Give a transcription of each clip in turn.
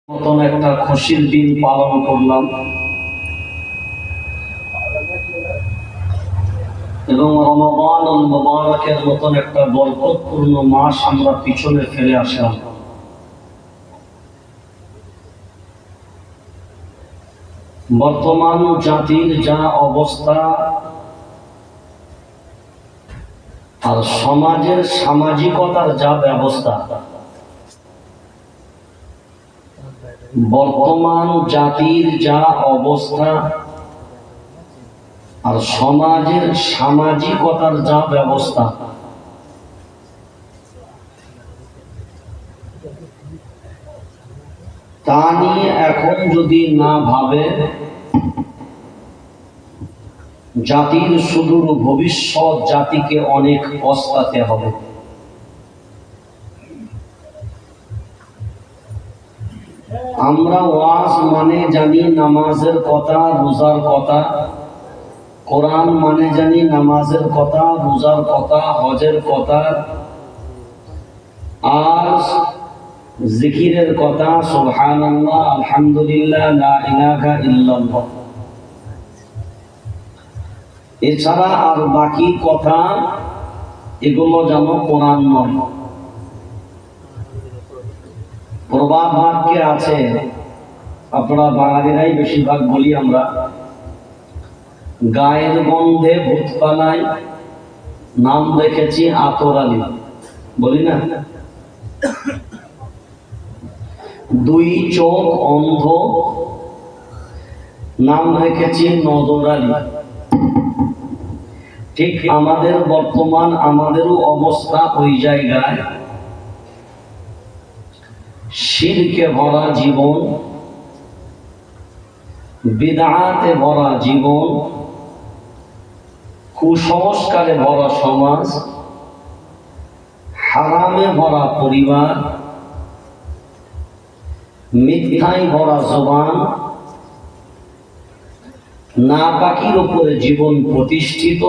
মতন একটা খুশির দিন পালন করলাম এবং রমাদানুল মুবারকের মতন একটা বরকতপূর্ণ মাস আমরা পিছনে ফেলে আসলাম। বর্তমান জাতির যা অবস্থা আর সমাজের সামাজিকতার যা ব্যবস্থা, বর্তমান জাতির যা অবস্থা আর সমাজের সামাজিকতার যা ব্যবস্থা, তা নিয়ে এখন যদি না ভাবে, জাতির সুদূর ভবিষ্যৎ জাতিকে অনেক পস্তাতে হবে। আমরা ওয়াজ মানে জানি নামাজের কথা, রোজার কথা, কোরআন মানে জানি নামাজের কথা, রোজার কথা, হজের কথা, আর জিকিরের কথা, সুবহানাল্লাহ, আলহামদুলিল্লাহ, লা ইলাহা ইল্লাল্লাহ। এছাড়া আর বাকি কথা এগুলো যেন কোরআন নয়। প্রবাদ বাক্যে আছে, আপনারা বাঙালিরাই বেশিরভাগ বলি আমরা, গায়ের গন্ধে ভূত পালায়, নাম রেখেছি আতর আলী, বলি না? দুই চোখ অন্ধ, নাম রেখেছি নজর আলী। ঠিক আমাদের বর্তমান আমাদেরও অবস্থা ওই জায়গায়। শিরকে ভরা জীবন, বিদআতে ভরা জীবন, কুসংস্কারে ভরা সমাজ, হারামে ভরা পরিবার, মিথ্যায় ভরা জবান, নাপাকির উপরে জীবন প্রতিষ্ঠিত,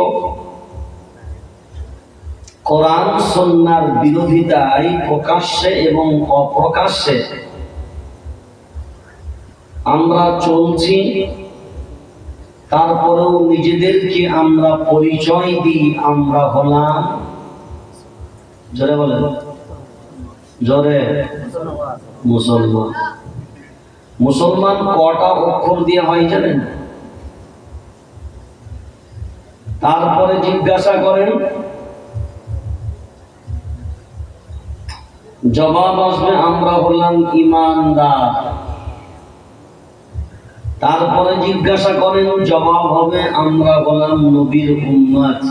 কোরআন সুন্নাহর বিরোধিতায় প্রকাশ্যে এবং অপ্রকাশ্যে আমরা চলছি। তারপরেও নিজেদেরকে আমরা পরিচয় দিই, আমরা হলাম, জোরে বলেন, জোরে, মুসলমান। মুসলমান কটা অক্ষর দিয়ে হয় জানেন? তারপরে জিজ্ঞাসা করেন, জবাব আসবে আমরা হলাম ঈমানদার। তারপরে জিজ্ঞাসা করেন, জবাব হবে আমরা হলাম নবীর উম্মত।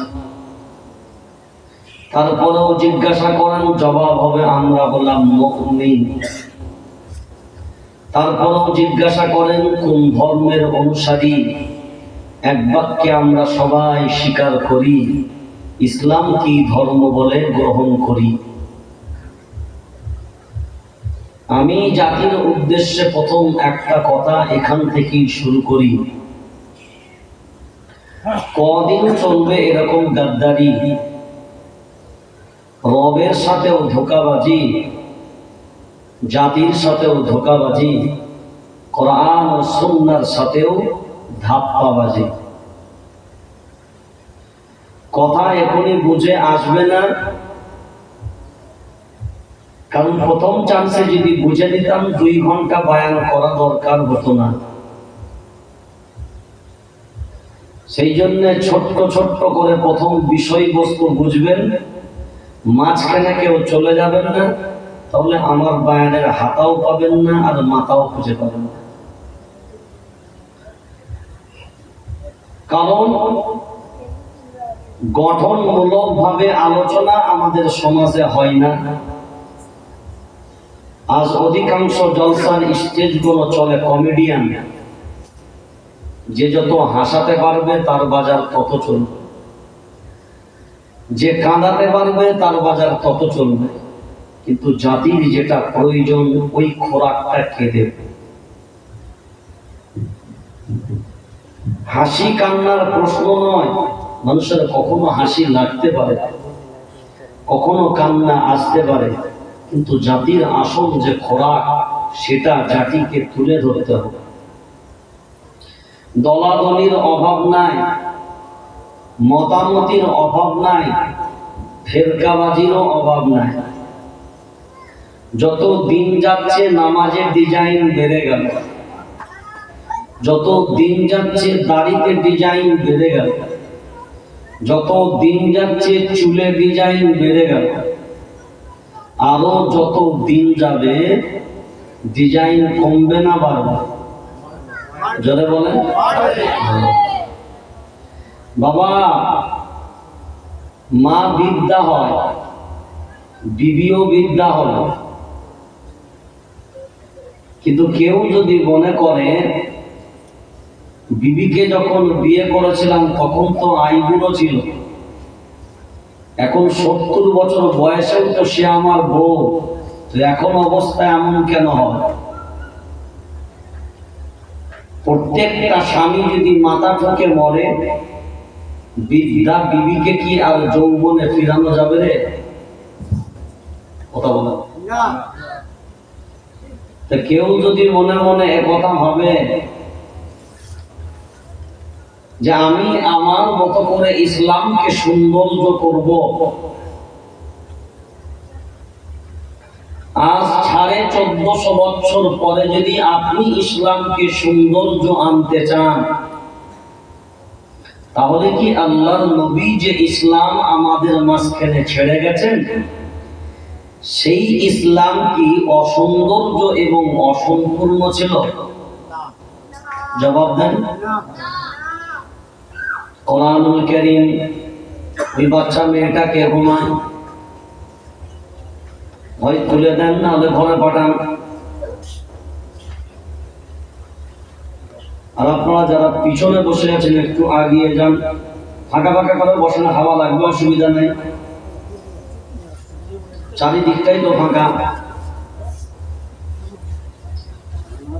তারপরেও জিজ্ঞাসা করেন, জবাব হবে আমরা হলাম মুমিন। তারপরেও জিজ্ঞাসা করেন কোন ধর্মের অনুসারী, এক বাক্যে আমরা সবাই স্বীকার করি, ইসলাম কি ধর্ম বলে গ্রহণ করি। আমি জাতির উদ্দেশ্যে প্রথম একটা কথা এখান থেকেই শুরু করি। কদিন চলবে এরকম গাদ্দারি, রবের সাথেও ধোঁকাবাজি, জাতির সাথেও ধোঁকাবাজি, কোরআন ও সুন্নাহর সাথেও ধাপ্পাবাজি। কথা এখনই বুঝে আসবে না, কারণ প্রথম চান্সে যদি বুঝে নিতাম 2 ঘন্টা বয়ান করা দরকার হতো না। সেই জন্য ছোট্ট ছোট্ট করে প্রথম বিষয়বস্তু বুঝবেন, মাঝখানে কেউ চলে যাবেন না, তাহলে আমার বয়ানের হাতাও পাবেন না আর মাথাও খুঁজে পাবেন না। কারণ গঠনমূলক ভাবে আলোচনা আমাদের সমাজে হয় না। আজ অধিকাংশ জলসার স্টেজগুলো চলে কমেডিয়ান, যে যত হাসাতে পারবে তার বাজার তত চলবে, যে কাঁদাতে পারবে তার বাজার তত চলবে। কিন্তু জাতির যেটা প্রয়োজন, ওই খোরাকটা খেতে। হাসি কান্নার প্রশ্ন নয়, মানুষের কখনো হাসি লাগতে পারে, কখনো কান্না আসতে পারে, কিন্তু জাতির আসল যে খোরাক সেটা জাতিকে তুলে ধরতে হবে। দলাদলির অভাব নাই, মতামতির অভাব নাই, ফেরকাবাজিরও অভাব নাই। যত দিন যাচ্ছে নামাজের ডিজাইন বেড়ে গেল, যত দিন যাচ্ছে দাড়িতে ডিজাইন বেড়ে গেল, যত দিন যাচ্ছে চুলের ডিজাইন বেড়ে গেল, আরো যত দিন যাবে ডিজাইন কমবে না বাড়বে? জোরে বলেন। বাবা, মা বিদ্যা হয়, বিবিও বিদ্যা হয়, কিন্তু কেউ যদি মনে করে বিবিকে যখন বিয়ে করেছিলাম তখন তো আইবুড়ো ছিল, এখন 70 বছর বয়সেও তো সে আমার বউ, তো এখন অবস্থা এমন কেন হয়? প্রত্যেকটা স্বামী যদি মাথা ঠকে মরে, বিদ্যা বিবিকে কি আর যৌবনে ফিরানো যাবে রে? কথা বলো না। তা কেউ যদি মনে মনে একথা ভাবে যে আমি আমার মতো করে ইসলামকে সৌন্দর্য করব, আজ 1450 বছর পরে যদি আপনি ইসলামকে সৌন্দর্য আনতে চান, তাহলে কি আল্লাহর নবী যে ইসলাম আমাদের মাঝখানে ছেড়ে গেছেন, সেই ইসলাম কি অসৌন্দর্য এবং অসম্পূর্ণ ছিল? জবাব দেন। কোরআনুল কারীম ওই বাচ্চা মেয়েটাকে ঘুমায়, হয় তুলে দেন না হলে ঘরে পাঠান। আর আপনারা যারা পিছনে বসে আছেন একটু আগিয়ে যান, ফাঁকা ফাঁকা করে বসেন, হাওয়া লাগবে, অসুবিধা নেই, চারিদিকটাই তো ফাঁকা।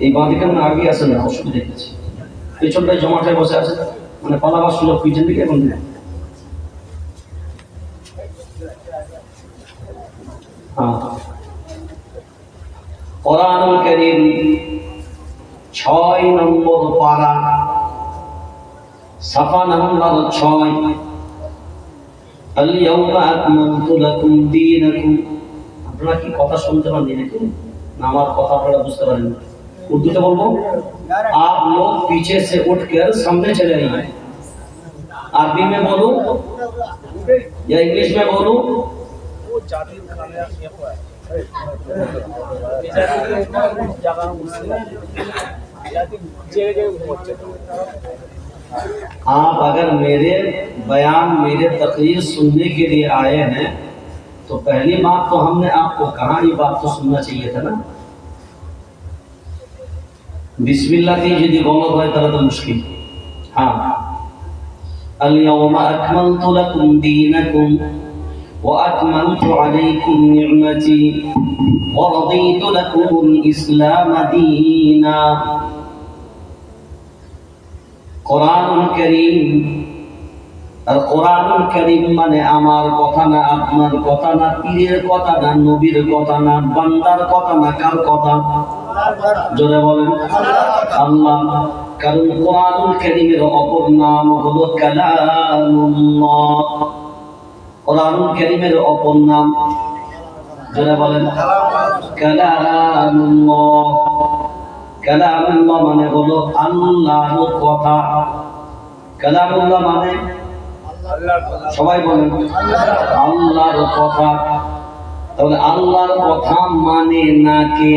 এই বাঁদিকে আগে আসেন না, অসুবিধা আছে, পেছনটাই জমাটায় বসে আছে, মানে পালাবার সুযোগ পিছন দিকে এখন দিন। কোরআনুল কারীম 6 নম্বর পারা, সাফা নাম্বার 6। আল-ইয়াওমা আকমালতু লাকুম দীনাকুম। আপনারা কি কথা শুনতে পারেন নাকি? না আমার কথা আপনারা বুঝতে পারেন না? উর্দুতে বলবো, आप लोग पीछे से उठकर सामने चले आइए। अरबी में बोलूं या इंग्लिश में बोलूं? आप अगर मेरे बयान, मेरे तकरीर सुनने के लिए आए हैं, तो पहली बात तो हमने आपको कहा, ये बात तो सुनना चाहिए था ना। बिस्मिल्लाह की यदि गलत है তাহলে তো মুশকিল। हाँ, اليوم أكملت لكم دينكم وأتممت عليكم نعمتي ورضيت لكم الإسلام دينا। কোরআনুল কারীম, আর কোরআনুল কারীম মানে আমার কথা না, আপনার কথা না, পীরের কথা না, নবীর কথা না, বান্দার কথা না, কার কথা? জোরে বলেন আল্লাহ। কারণ কোরআনুল কারীমের অপর নাম হলো কালামুল্লাহ। কোরআনুল কারীমের অপর নাম, জোরে বলেন কালামুল্লাহ। কালামুল্লাহ মানে হলো আল্লাহর কথা। কালামুল্লাহ মানে সবাই বলেন আল্লাহর কথা। তাহলে আল্লাহর কথা মানে না কে?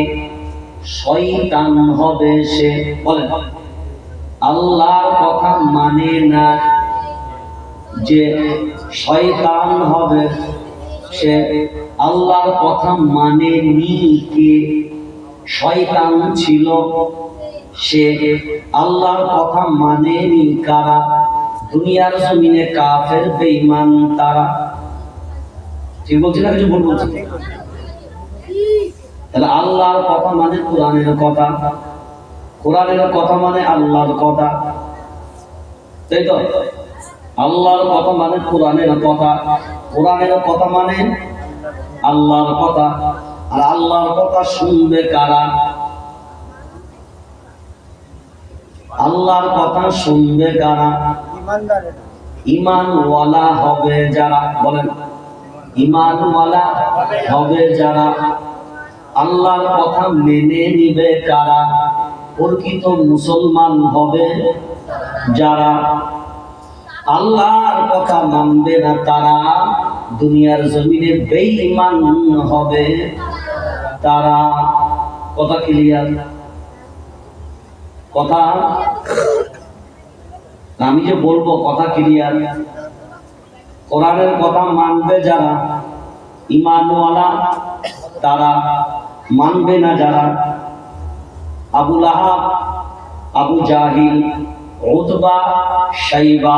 শয়তান হবে সে। বলেন আল্লাহর কথা মানে না যে শয়তান হবে সে। আল্লাহর কথা মানে নি কে? শয়তান ছিল সে। আল্লাহর কথা মানে নি কারা? দুনিয়ার জমিনে কাফের বেঈমান তারা। ঠিক বলছি না কিছু ভুল বলছি? তাহলে আল্লাহর কথা মানে কোরআনের কথা, কোরআনের কথা মানে আল্লাহর কথা, তাই তো? আল্লাহর কথা মানে কোরআনের কথা, কোরআনের কথা মানে আল্লাহর কথা। আর আল্লাহর কথা শুনবে কারা? আল্লাহর কথা শুনবে কারা? ঈমানওয়ালা হবে যারা। বলেন, ঈমানওয়ালা হবে যারা। আল্লাহর কথা মেনে নিবে কারা? প্রকৃত মুসলমান হবে যারা। আল্লাহর কথা মানবে না তারা, দুনিয়ার জমিনে বেঈমান হবে তারা। কথা ক্লিয়ার? কথা আমি যে বলবো কথা ক্লিয়ার? কোরআনের কথা মানবে যারা, ঈমানওয়ালা তারা, মানবে না যারা। আবু লাহাব, আবু জাহিল, উতবা, শাইবা,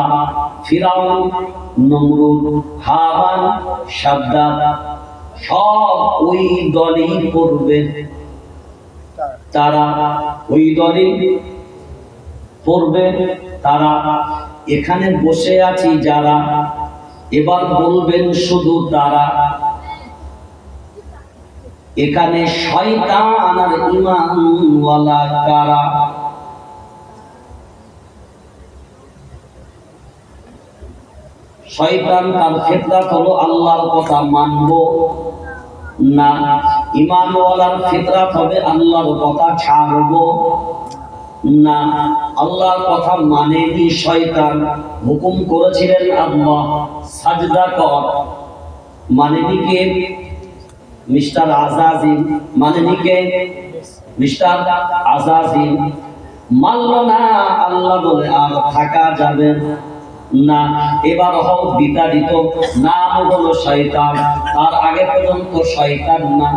ফিরাউন, নমরুদ, হামান, শাদ্দাদ সব ওই দলই পড়বে। তারা ওই দলই পড়বে তারা। এখানে বসে আছি যারা, এবার বলবেন শুধু তারা। এখানে শয়তান আর ঈমানওয়ালা কারা? শয়তান তার ফিতরাত হলো আল্লাহর কথা মানবো না, ঈমানওয়ালার ফিতরাত হবে আল্লাহর কথা ছাড়বো না। আল্লাহর কথা মানেনি শয়তান, হুকুম করেছিলেন আল্লাহ সাজদা কর, মানেনি কে? মিস্টার আজাজিল। মানেনি কে? মিস্টার আজাজিল। মানল না, আল্লাহ বলে আর থাকা যাবে না। এবার হও বিতাড়িত, নাম হলো শয়তান। তার আগে পর্যন্ত শয়তান না।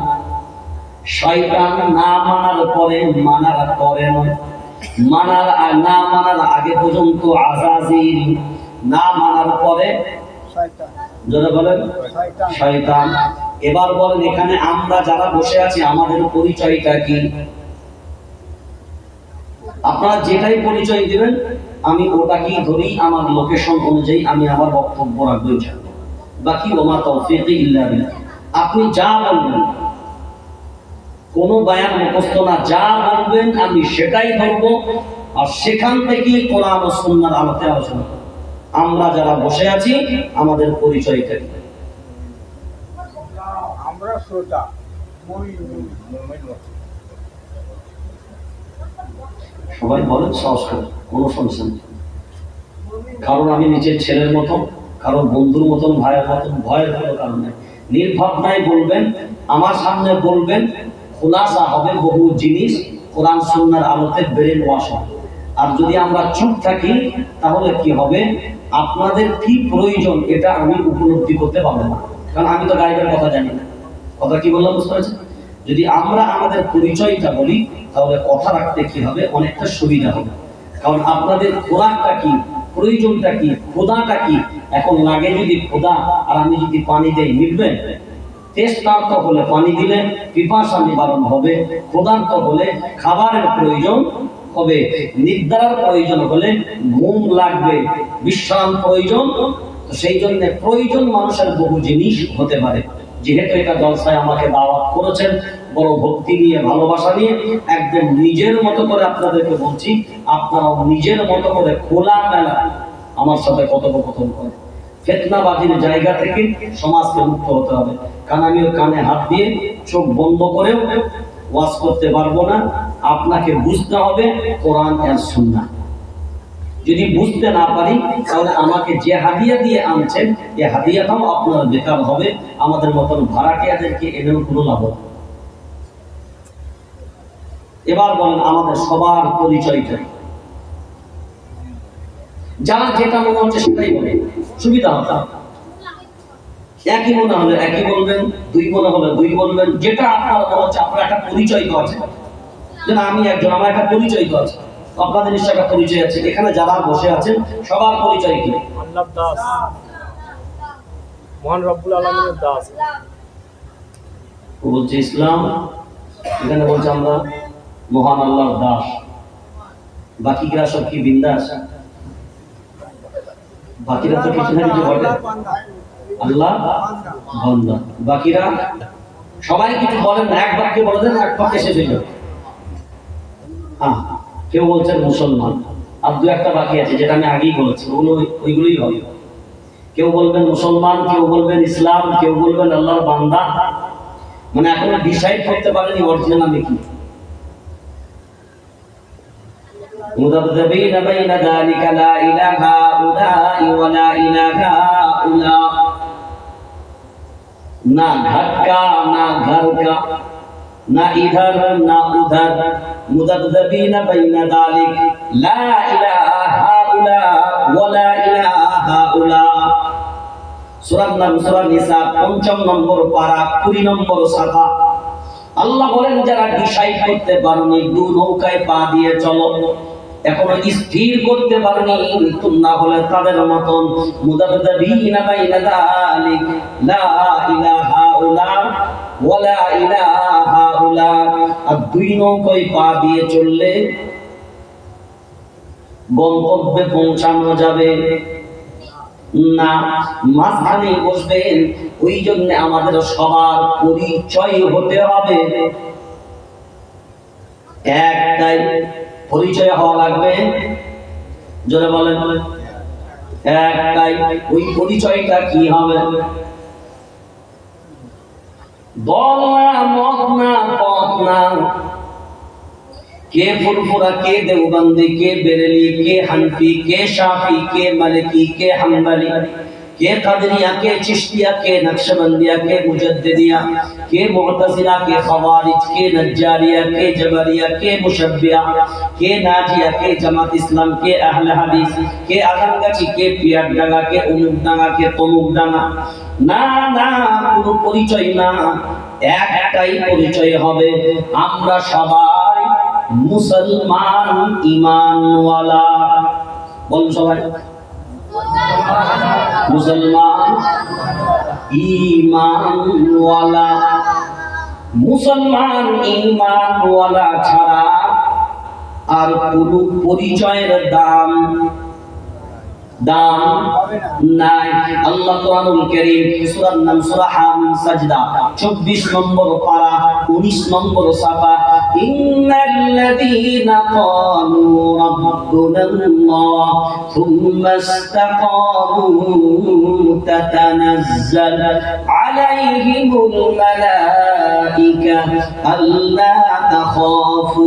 শয়তান না মানার পরে, মানার পরে নয়, মানার আর না মানার আগে পর্যন্ত আজাজিল, না মানার পরে শয়তান। যারা বলেন শয়তান। এবার বলেন এখানে আমরা যারা বসে আছি আমাদের পরিচয়টা কি? আপনারা যেটাই পরিচয় দিবেন আমি ওটাকেই ধরি, আমার লোকেশন অনুযায়ী আমি আমার বক্তব্য রাখবো। বাকি ওমা তৌফিক ইল্লা বিল্লাহ। আপনি যা বলবেন, কোন বায়ান মুখস্থ না, যা বলবেন আমি সেটাই ধরবো, আর সেখান থেকে কোরআন ও সুন্নাহর আলোতে আলোচনা করব। আমরা যারা বসে আছি আমাদের পরিচয়টা কি? আমরা শ্রোতা, সবাই বলেন সাহস করে, কোনো সমস্যা নেই। কারণ আমি নিজের ছেলের মতো, কারণ বন্ধুর মতন, ভাইয়ের মতন, ভয়ের কোনো কারণ নেই। নির্ভাবনায় বলবেন, আমার সামনে বলবেন, খোলাসা হবে বহু জিনিস, কোরআন সুন্নাহর আলোতে ব্রেন ওয়াশ হবে। আর যদি আমরা চুপ থাকি তাহলে কি হবে? আপনাদের কি প্রয়োজন এটা আমি উপলব্ধি করতে পারবো না, কারণ আমি তো গাইবের কথা জানি না। কথা কি বললাম বুঝতে পারছেন? যদি আমরা আমাদের পরিচয়টা বলি তাহলে কথা রাখতে কি হবে, অনেকটা সুবিধা হবে। কারণ আপনাদের খোরাকটা কি, প্রয়োজনটা কি, খোদাটা কি। এখন লাগে যদি খোদা, আর আমি যদি পানি দেই, মিটবে? তেষ্টার্ত হলে পানি দিলে পিপাসা নিবারণ হবে, ক্ষুধার্ত হলে খাবারের প্রয়োজন হবে, নিদ্রার প্রয়োজন হলে ঘুম লাগবে, বিশ্রাম প্রয়োজন। সেই জন্য প্রয়োজন মানুষের বহু জিনিস হতে পারে। যেহেতু এটা জলসায় আমাকে দাওয়াত করেছেন, বড় ভক্তি নিয়ে, ভালোবাসা নিয়ে, একদম নিজের মতো করে আপনাদেরকে বলছি, আপনারাও নিজের মতো করে খোলামেলা আমার সাথে কথোপকথন করেন। ফিতনাবাজির জায়গা থেকে সমাজকে মুক্ত হতে হবে। কারণ আমি কানে হাত দিয়ে চোখ বন্ধ করেও ওয়াজ করতে পারবো না। আপনাকে বুঝতে হবে কোরআন আর সুন্নাহ। যদি বুঝতে না পারি তাহলে আমাকে যে হাদিয়া দিয়ে আনছেন এই হাদিয়াটাও আপনার বেকার হবে। আমাদের মতন ভাড়াটিয়াদেরকে এনেও কোনো লাভ হবে। এবার বলেন আমাদের সবার পরিচয়টা। যার যেটা মনে হচ্ছে সেটাই বলে, সুবিধা হবে। একই মনে হলে একই বলবেন, দুই মনে হলে দুই বলবেন, যেটা আপনার মনে হচ্ছে। আপনার একটা পরিচয় তো আছে, যেন আমি একজন, আমার একটা পরিচয় তো আছে, আপনাদের নিশ্চয় একটা পরিচয় আছে। এখানে যারা বসে আছেন সবার পরিচয় কি? আল্লাহর দাস, মহান রব্বুল আলামিনের দাস। ও বলছে ইসলাম, এখানে বলছে আমরা মহান আল্লাহর দাস। বাকিরা সব কি বিন্দাস? বাকিরা তো কিছু না কিছু বলে, আল্লাহ বান্দা। বাকিরা সবাই কিছু বলেন না, এক বাক্যে বলে দেন, এক বাক্যে শেষ হয়ে যাবে। কেউ বলছেন মুসলমান, আর দু একটা বাকি আছে যেটা আমি আগেই বলেছি, ওইগুলোই হবে। কেউ বলবেন মুসলমান, কেউ বলবেন ইসলাম, কেউ বলবেন আল্লাহর বান্দা। মানে এখনো ডিসাইড করতে পারেনি অরিজিনাল আমি কি। মুযাবযাবিনা বাইনা যালিকা লা ইলাহা উলাই ওয়া লা ইলাহা উলা, না ঘাটকা না ঘরকা, না ইধার না উধার। মুযাবযাবিনা বাইনা যালিক লা ইলাহা উলা ওয়া লা ইলাহা উলা। সূরার নাম সূরা নিসা ৫৫ নম্বর পারা ২০ নম্বর সাফা। আল্লাহ বলেন যারা ডিসাইড করতে পারোনি, দু নৌকায় পা দিয়ে চলো, এখনো স্থির করতে পারোনি, না হলে তাদের মতন মুযাবযাবিনা বাইনা যালিক লা ইলাহা উলা ওয়া লা ইলাহা উলা। আর দুই নৌকায় পা দিয়ে চললে গন্তব্যে পৌঁছানো যাবে না, মাঝখানে বসবেন। ওই জন্য আমাদের সবার পরিচয় হতে হবে একটাই, পরিচয় হওয়া লাগবে, জোরে বলেন একটাই। ওই পরিচয়টা কি হবে? দল না, মত না, পথ না, কে ফুরফুরা, কে দেওবন্দি, কে বেরেলি, কে হানফি, কে শাফি, কে মালিকি, কে হাম্বলি, কে কাদরিয়া, কে চিশতিয়া, কে নকশবন্দিয়া, কে মুজাদ্দিদিয়া, কে মু'তাজিলা, কে খাওয়ারিজ, কে নজ্জারিয়া, কে জবরিয়া, কে মুশাব্বিয়া, কে নাজিয়া, কে জামাত ইসলাম, কে আহলে হাদিস, কে আগামগাছি, কে পিয়ারডাঙ্গা, কে অমুকডাঙ্গা, কে তমুকডাঙ্গা। না না, কোনো পরিচয় না, একটাই পরিচয় হবে, আমরা সবাই মুসলমান ঈমানওয়ালা। বলুন সবাই মুসলমান ঈমানওয়ালা। মুসলমান ঈমানওয়ালা ছাড়া আর কোনো পরিচয়ের দাম নাই। আল্লাহ কোরআনুল কারীম সূরার নাম সূরা হামিম সাজদা ২৪ নম্বর পারা ১৯ নম্বর সাফা। ইন্নাল্লাযীনা ক্বালু রাব্বুনাল্লাহ সুম্মা ইসতাকামু তাতানাজ্জাল আলাইহিমুল মালাঈকা আল্লা তাখাফু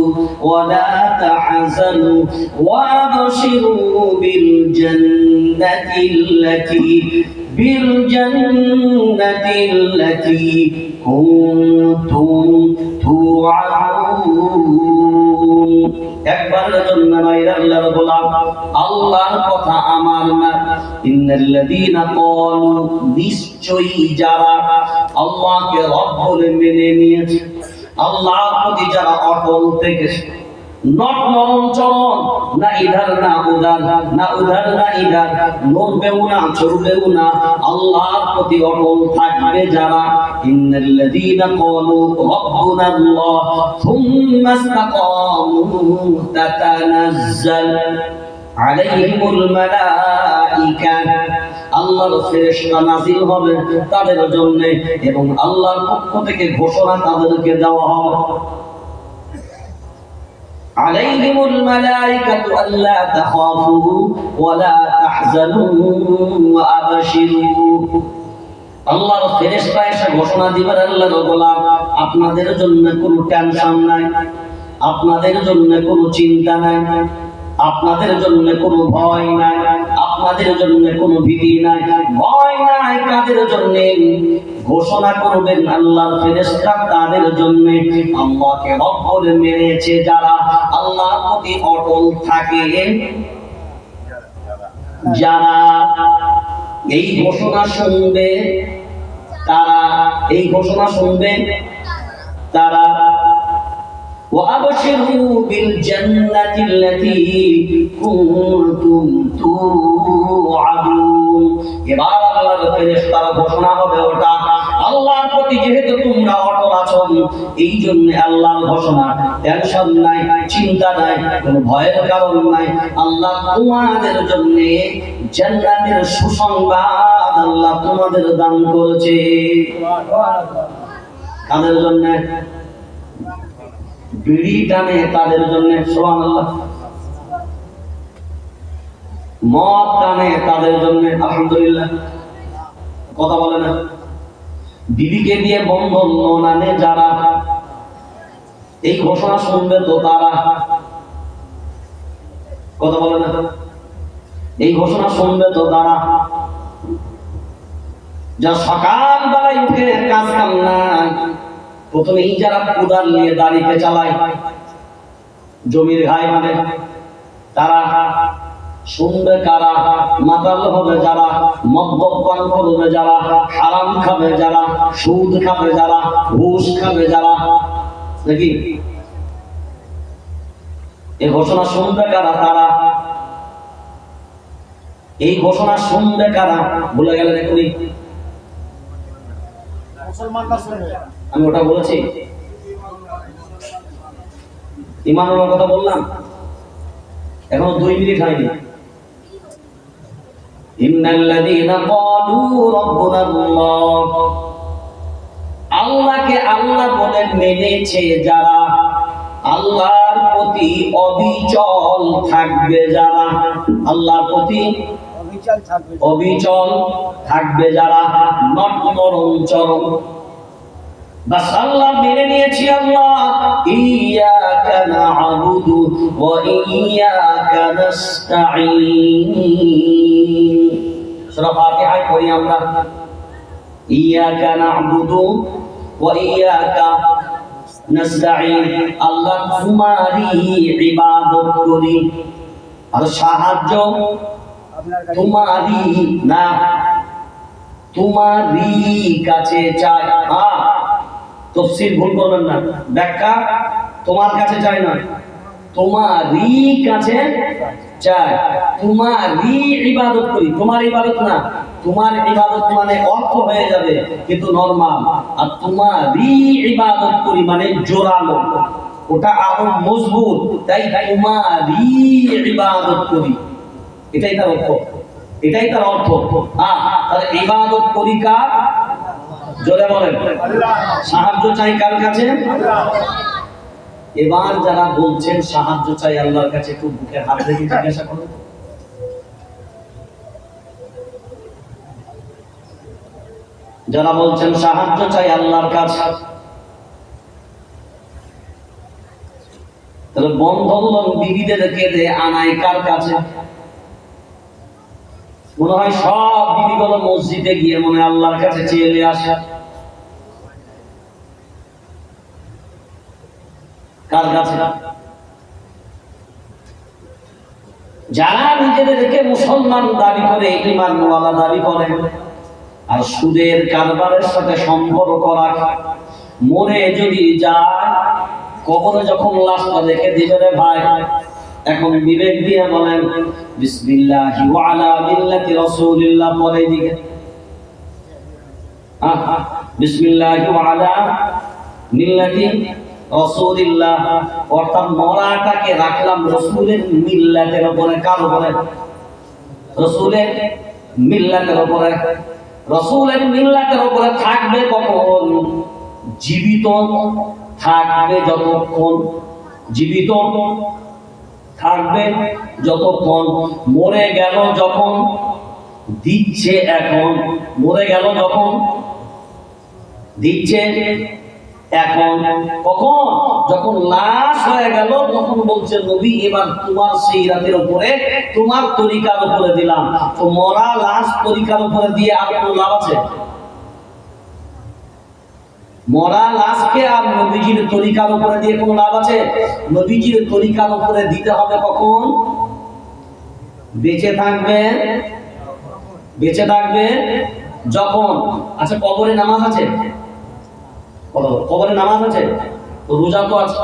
ওয়া লা তাহজানু ওয়া আবশিরু বিল بالجنة التي كنتم توعدون। একবারের জন্য নয়, আল্লাহর গোলাম, আল্লাহর কথা আমার না। ইন্নাল্লাযীনা ক্বালু, নিশ্চয়ই যারা আল্লাহকে রব বলে মেনে নিয়েছে, আল্লাহর প্রতি যারা অটল থেকেছে, নট নরম চরণ, না ইধার না উধার, না উধার না ইধার, নড়বেও না চড়বেও না, আল্লাহর প্রতি অটল থাকবে যারা। ইন্নাল্লাযীনা ক্বালু রাব্বুনাল্লাহ সুম্মা ইসতাকামু তাতানাজ্জাল আলাইহিমুল মালাঈকা, আল্লাহর ফেরেশতা নাযিল হবে তাদের জন্য, এবং আল্লাহর পক্ষ থেকে ঘোষণা তাদেরকে দেওয়া হবে। আলাইহিমুল মালাইকাতু আল্লা তাখাফু ওয়া লা তাহজানু ওয়া আবশিরু। আল্লাহর ফেরেশতা এসে ঘোষণা দিবেন, আল্লাহর গোলাম, আপনাদের জন্য কোনো টেনশন নাই, আপনাদের জন্য কোনো চিন্তা নাই, আপনাদের জন্য কোনো ভয় নাই, আপনাদের জন্য কোনো ভীতি নাই, ভয় নাই কাদের জন্য? ঘোষণা করবেন আল্লাহর ফেরেশতা তাদের জন্য, আল্লাহকে রব বলে মেনেছে যারা, আল্লাহর প্রতি অটল থাকে যারা। এই ঘোষণা শুনবে তারা, এই ঘোষণা শুনবে তারা। وأبشروا بالجنة التي كنتم توعدون। এবার আল্লাহর ফেরেশতারা ঘোষণা হবে ওটা, আল্লাহর প্রতি যেহেতু তোমরা অটল আছো, এই জন্য আল্লাহর ঘোষণা, টেনশন নাই, চিন্তা নাই, কোনো ভয়ের কারণ নাই। আল্লাহ তোমাদের জন্য জান্নাতের সুসংবাদ আল্লাহ তোমাদের দান করেছে। কাদের জন্য? বিড়ি টানে তাদের জন্য সুবহানাল্লাহ, মদ টানে তাদের জন্য আলহামদুলিল্লাহ। কথা বলে না, বিবিকে দিয়ে বন্ধন আনে যারা, এই ঘোষণা শুনবে তো তারা। কথা বলে না, এই ঘোষণা শুনবে তো তারা। যা সকাল বেলায় উঠে কাজ কাম নাই, প্রথমে যারা কুদাল নিয়ে দাঁড়িয়ে চালায়, জমির ঘাই মানে, তারা শুনবে কারা? মাতাল হবে যারা, মদ্যপান করবে যারা, হারাম খাবে যারা, সুদ খাবে যারা, ঘুষ খাবে যারা, নাকি? এই ঘোষণা শুনবে কারা? তারা। এই ঘোষণা শুনবে কারা? ভুলে গেলেন এখনই? আমি ওটা বলেছি, ইমানের কথা বললাম, এখনো 2 মিনিট হয়নি। ইন্নাল্লাযীনা ক্বালু রাব্বুনাল্লাহ, আল্লাহকে আল্লাহ বলে মেনেছে যারা, আল্লাহর প্রতি অবিচল থাকবে যারা, আল্লাহর প্রতি অবিচল থাকবে যারা, নরম চরম, বাস আল্লাহ মেনে নিয়েছি। আল্লাহ ইয়াকা না'বুদু ওয়া ইয়াকা নাস্তাঈন, সূরা ফাতিহায় পড়ি আমরা, ইয়াকা না'বুদু ওয়া ইয়াকা নাস্তাঈন, আল্লাহ তোমারই ইবাদত করি আর সাহায্য তোমারই না, তোমারই কাছে চাই। তাফসীর ভুল করবেন না, ব্যাখ্যা তোমার কাছে চাই না, তোমারই কাছে চাই, তোমারই ইবাদত করি। তোমার ইবাদত না, তোমার ইবাদত মানে অর্থ হয়ে যাবে কিন্তু নরমাল, আর তোমারই ইবাদত করি মানে জোরালো, ওটা আরো মজবুত, তাই তোমারই ইবাদত করি, এটাই তার অর্থ, এটাই তার অর্থ। তাহলে ইবাদত করি কার? জোরে বলেন। সাহায্য চাই কার কাছে? এবার যারা বলছেন সাহায্য চাই আল্লাহর কাছে, একটু বুকে হাত রেখে জিজ্ঞাসা করুন, যারা বলছেন সাহায্য চাই আল্লাহর কাছে, তাহলে বন্ধগুলো বিবিদেরকে দে আনায় কার কাছে? মনে হয় সব বিবিগুলো মসজিদে গিয়ে মনে আল্লাহর কাছে চেয়ে আসে, কার কাছে? যারা নিজেদেরকে মুসলমান দাবি করে, ঈমানওয়ালা দাবি করে, আর সুদের কারবারের সাথে সম্পর্ক রাখে, মরে যদি যায়, কবরে যখন লাশটা রেখে দিবে রে ভাই, এখন বিবেক দিয়ে বলেন বিসমিল্লাহি ওয়া আলা মিল্লাতি রাসূলিল্লাহ পরে দিকে, বিসমিল্লাহি ওয়া আলা মিল্লাতি রাসূলিল্লাহ, অর্থাৎ মরাটাকে রাখলাম রাসূলের মিল্লাতের উপরে। কার উপরে? রাসূলের মিল্লাতের উপরে। রাসূলের মিল্লাতের উপরে থাকবে কখন? জীবিত থাকবে যতক্ষণ, জীবিত থাকবে যতক্ষণ, মরে গেল যখন দিচ্ছে, এখন মরে গেল যখন দিচ্ছে, এখন কখন? যখন লাশ হয়ে গেল তখন বলছে নবী এবার তোমার সেই রাতের উপরে, তোমার তরিকার উপরে দিলাম। তো মরা লাশ তরিকার উপরে দিয়ে আর কোনো লাভ আছে? মরা লাশকে আর নবীজির তরিকার উপরে দিয়ে কোনো লাভ আছে? নবীজির তরিকার উপরে দিতে হবে কখন? বেঁচে থাকবে, বেঁচে থাকবে যখন। আচ্ছা, কবরে নামাজ আছে? কবরে নামাজ আছে, রোজা তো আছে,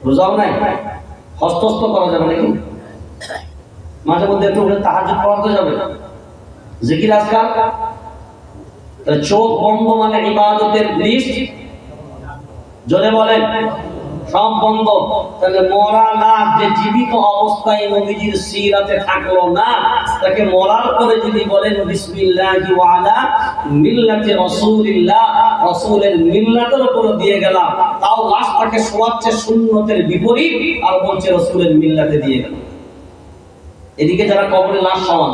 রোজাও নাই, হস্তস্থ করা যাবে নাকি? মাঝে মধ্যে একটু তাহাজ্জুদ পড়তে যাবে, জিকির আজকার। চোখ বন্ধ মানে ইবাদতের লিস্ট, জোরে বলেন সব বন্ধ। তাহলে মরা লাশ যে জীবিত অবস্থায় নবীজির সিরাতে থাকলো না, তাকে মরার পরে যদি বলেন বিসমিল্লাহি ওয়া আলা মিল্লাতি রাসূলিল্লাহ, রাসূলের মিল্লাতের উপর দিয়ে গেলাম, তাও লাশটাকে শোয়াচ্ছে সুন্নতের বিপরীত আর বলছে রাসূলের মিল্লাতে দিয়ে গেল। এদিকে যারা কবরে লাশ সমান,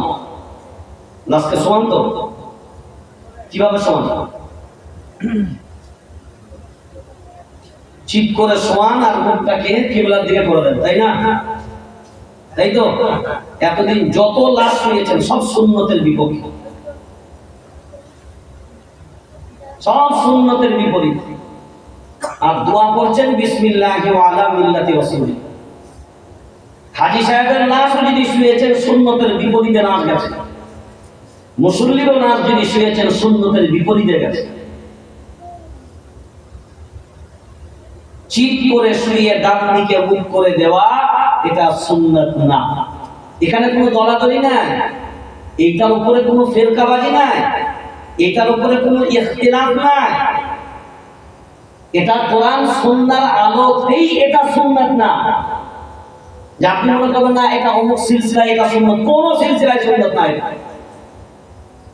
লাশকে সমান তো কিভাবে সমান? চিৎ করে সমান আর মুখটাকে কিবলার দিকে করে দেন, তাই না? তাই তো? এতদিন যত লাশ শুয়েছেন সব সুন্নতের বিপক্ষে, সব সুন্নতের বিপরীত, আর দোয়া করছেন বিসমিল্লাহি ওয়া আলা মিল্লাতি রাসূলি। হাজী সাহেবের লাশ যদি শুয়েছেন সুন্নতের বিপরীতে নাচ গেছে, মুসল্লিরও নাচ যদি শুয়েছেন সুন্নতের বিপরীতে গেছে। চিৎ করে শুয়ে ডান দিকে মুখ করে দেওয়া এটা সুন্নাত না। এখানে কোনো দলাদলি নাই, এটার উপরে কোনো ফেরকাবাজি নাই, এটার উপরে কোনো ইখতিলাফ নাই। এটা কোরআন সুন্নাহর আলোতেই এটা সুন্নাত না। যে আপনি মনে করবেন না এটা অমুক সিলসিলায় এটা সুন্নাত, কোন সিলসিলায় সুন্নাত নাই,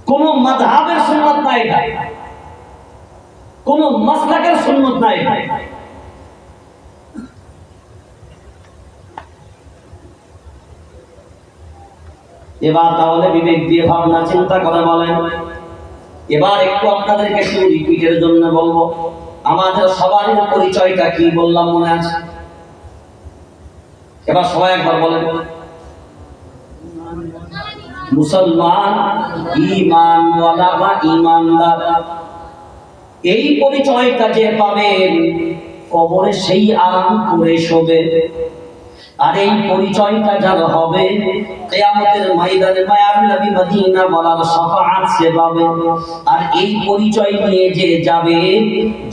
কোন মাযহাবের সুন্নাত নাই, এটা কোন মাসলাকের সুন্নাত নাই। এবার তাহলে বিবেক দিয়ে ভাবনা চিন্তা করে বলেন। এবার একটু আপনাদেরকে শুধু রিপিটের জন্য বলবো, আমাদের সবারই পরিচয়টা কি বললাম মনে আছে? এবার সবাই একবার বলেন, মুসলমান, ঈমানওয়ালা বা ঈমানদার। এই পরিচয়টা যে পাবেন কবরে সেই আরাম করে শোবে। আর এই পরিচয়টা যার হবে কিয়ামতের ময়দানে মায়ার নবী মদিনা বলার শাফাআত সে পাবে। আর এই পরিচয় নিয়ে যে যাবে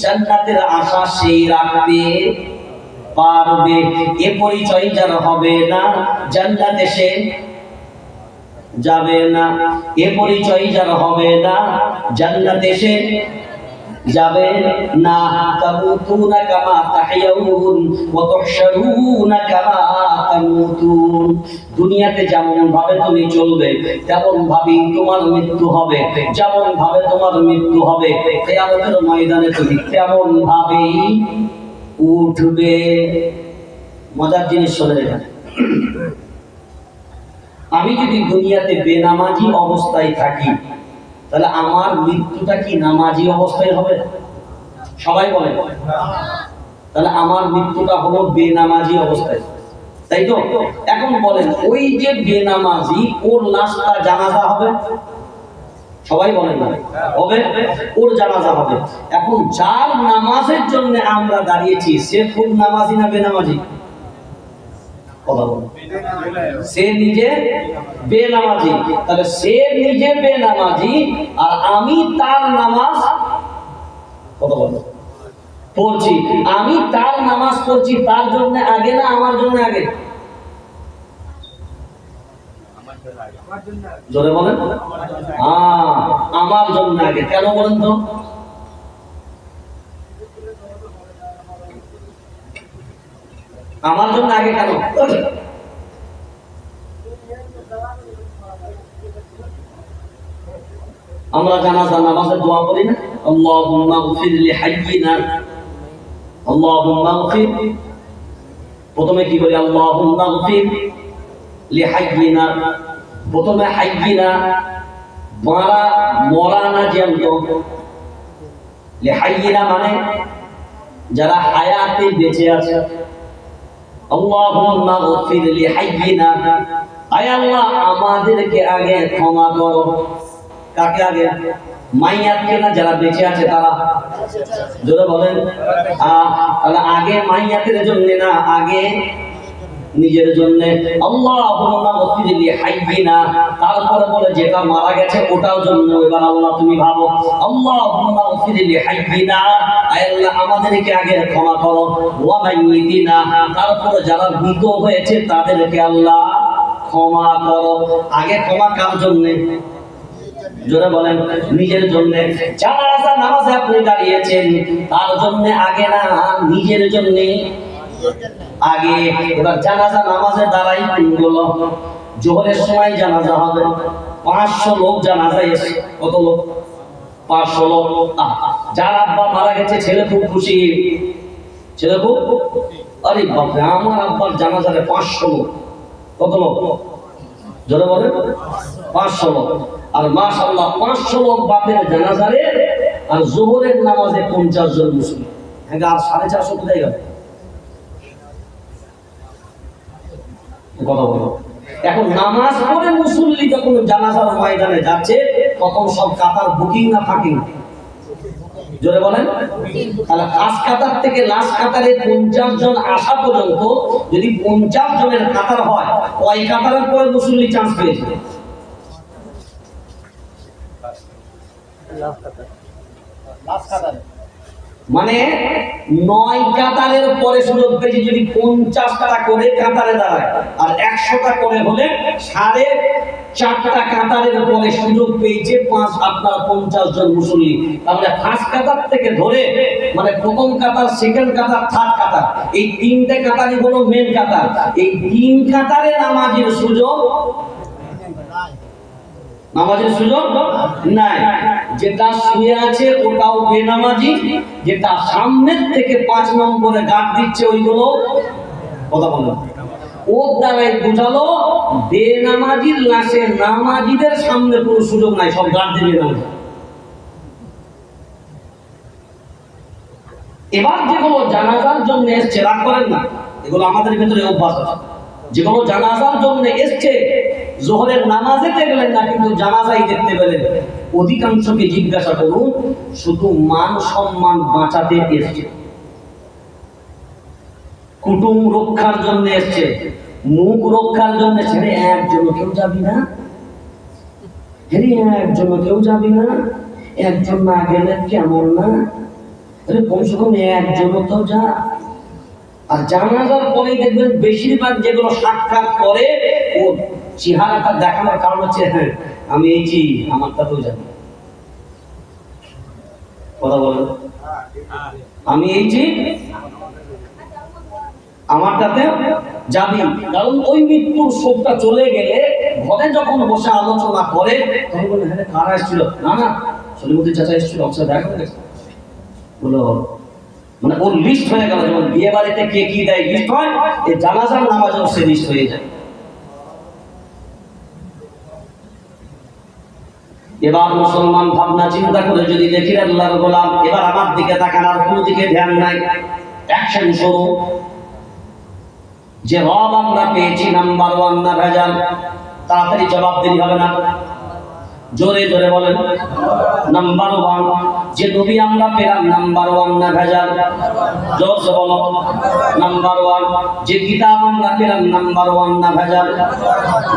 জান্নাতের আশা সেই রাখবে পারবে। এ পরিচয় যার হবে না জান্নাতে সে যাবে না। এ পরিচয় যার হবে না জান্নাতে সে যাবে না। তামুতুনা কামা তাহইয়াউন ওয়া তুহশারুনা কামা তামুতুন। দুনিয়াতে যেমন ভাবে তুমি চলবে তেমন ভাবেই তোমার মৃত্যু হবে, যেমন ভাবে তোমার মৃত্যু হবে কিয়ামতের ময়দানে তুমি তেমন ভাবেই উঠবে। মজার জিনিস শুনে রেখেন, আমি যদি দুনিয়াতে বেনামাজি অবস্থায় থাকি তাহলে আমার মৃত্যুটা কি নামাজি অবস্থায় হবে? সবাই বলে। তাহলে আমার মৃত্যুটা হলো বেনামাজি অবস্থায়, তাই তো? এখন বলেন, ওই যে বেনামাজি ওর লাশটা জানাজা হবে? সবাই বলেন না হবে? ওর জানাজা হবে। এখন যার নামাজের জন্য আমরা দাঁড়িয়েছি সে খুব নামাজি না বেনামাজি? কথা বলুন। সে নিজে বেনামাজি, তাহলে সে নিজে বেনামাজি আর আমি তার নামাজ কথা বলুন পড়ছি। আমি তার নামাজ পড়ছি তার জন্য আগে না আমার জন্য আগে? জোরে বলেন। আমার জন্য আগে। কেন বলেন তো? আমার জন্য আগে কেন? আমরা জানাজা নামাজে দোয়া করি না, আল্লাহুম্মা গফির লিহাইয়িনা, আল্লাহুম্মা গফির। প্রথমে কি বলি? আল্লাহুম্মা গফির লিহাইয়িনা। প্রথমে হাইয়িনা মারা মরা না জ্যান্ত। লিহাইয়িনা মানে যারা হায়াতে বেঁচে আছে। আল্লাহুম্মা গফির লিহাইয়িনা, আয় আল্লাহ আমাদেরকে আগে ক্ষমা করো। কাকে আগে? মাইয়াতকে না, যারা বেঁচে আছে তারা। জোরে বলেন। তাহলে আগে মাইয়াতের জন্য না, আগে নিজের জন্য। আল্লাহুম্মা গফির লিহাইয়িনা, তারপরে বলে যেটা মারা গেছে ওটার জন্য। এবার আল্লাহ তুমি ভাবো, আল্লাহুম্মা গফির লিহাইয়িনা, আয় আল্লাহ আমাদেরকে আগে ক্ষমা করো। ওয়া মাইয়িতিনা, তারপরে যারা মৃত হয়েছে তাদেরকে আল্লাহ ক্ষমা করো। আগে ক্ষমা কার জন্য? জোরে বলেন। নিজের জন্য। জানাজা নামাজে আপনি দাঁড়িয়েছেন তার জন্য আগে না, নিজের জন্য আগে। এবার জানাজা নামাজে দাঁড়াই কোনগুলো? জোহরের সময় জানাজা হবে, 500 লোক জানাজা এসে। কত লোক? 500 লোক। যার আব্বা মারা গেছে ছেলে খুব খুশি, ছেলে খুব, আরে বাপরে আমার আব্বার জানাজারে 500 লোক। কত লোক? জোরে বলে 500 লোক। আর মাশাআল্লাহ 500 লোক বাপের জানাজারে, আর জোহরের নামাজে 50 জন মুসলিম। হ্যাঁ, আর 450 কোথায় গেল? কথা বলো। এখন নামাজ পড়ে মুসল্লি যখন জানাজার ময়দানে যাচ্ছে তখন সব কাতার বুকিং না ফাঁকিং? জোরে বলেন। তাহলে ফার্স্ট কাতার থেকে লাস্ট কাতারে 50 জন আসা পর্যন্ত যদি 50 জনের কাতার হয়, ওই কাতারের পরে মুসল্লি চান্স পেয়েছে? মানে 9 কাতারের পরে সুযোগ পেয়েছে। যদি 50টা করে কাতারে দাঁড়ায় আর 100টা করে হলে 4.5টা কাতারের পরে সুযোগ পেয়েছে আপনার 50 জন মুসল্লি। তাহলে ফার্স্ট কাতার থেকে ধরে মানে প্রথম কাতার, সেকেন্ড কাতার, থার্ড কাতার, এই 3টে কাতারই হলো মেন কাতার। এই 3 কাতারে নামাজের সুযোগ নাই। যেটা শুয়ে আছে ওটাও বেনামাজি, যেটা সামনের থেকে 5 নম্বরে গার্ড দিচ্ছে ওইগুলো, কথা বলো, ওর দ্বারাই বোঝালো বেনামাজির লাশে নামাজিদের সামনে কোনো সুযোগ নাই, সব গার্ড দিয়ে বেনামাজি। এবার যেগুলো জানাজার জন্য এসছে, রাগ করেন না, এগুলো আমাদের ভিতরে অভ্যাস আছে। যেগুলো জানাজার জন্য এসছে, জোহরের নামাজে দেখলেন না কিন্তু জানাজাই দেখতে পেলেন, অধিকাংশকে জিজ্ঞাসা করুন, শুধু মান সম্মান বাঁচাতে এসছে, কুটুম রক্ষার জন্য এসছে, মুখ রক্ষার জন্য ছেড়ে একজন কেউ যাবি না, একজন কেউ যাবি না, একজন না গেলে কেমন না, কমসে কম একজন তো যা। আর জানাজার পরেই দেখবেন বেশিরভাগ যেগুলো সাক্ষাৎ করে ও চেহারাটা দেখানোর কারণ হচ্ছে, হ্যাঁ আমি এইছি, আমারটা তো যাবে, কথা বলেন, আমি এইছি আমারটাতে যাবি। কারণ ওই মৃত্যুর শোকটা চলে গেলে ঘরে যখন বসে আলোচনা করে তখন বলে, হ্যাঁ কারা এসেছিল? না না, সলিমুদ্দিন চাচা এসেছিল, অবশ্যই দেখা গেছে বলো। মানে ওর লিস্ট হয়ে গেল, যেমন বিয়ে বাড়িতে কে কি দেয় লিস্ট হয়, এই জানাজার নামাজেও সে লিস্ট হয়ে যায়। এবার মুসলমান ভাবনা চিন্তা করে যদি দেখি আল্লাহর গোলাম, এবার আমার দিকে তাকান, আর কোনো দিকে ধ্যান নাই, অ্যাকশন শুরু। যে রব আমরা পেয়েছি নাম্বার 1 না ভেজাল? তাড়াতাড়ি জবাব দিতে হবে না, জোরে জোরে বলেন নাম্বার 1। যে নবী আমরা পেলাম নাম্বার 1 না ভেজাল? জোরে বলো নাম্বার 1। যে কিতাব আমরা পেলাম নাম্বার 1 না ভেজাল?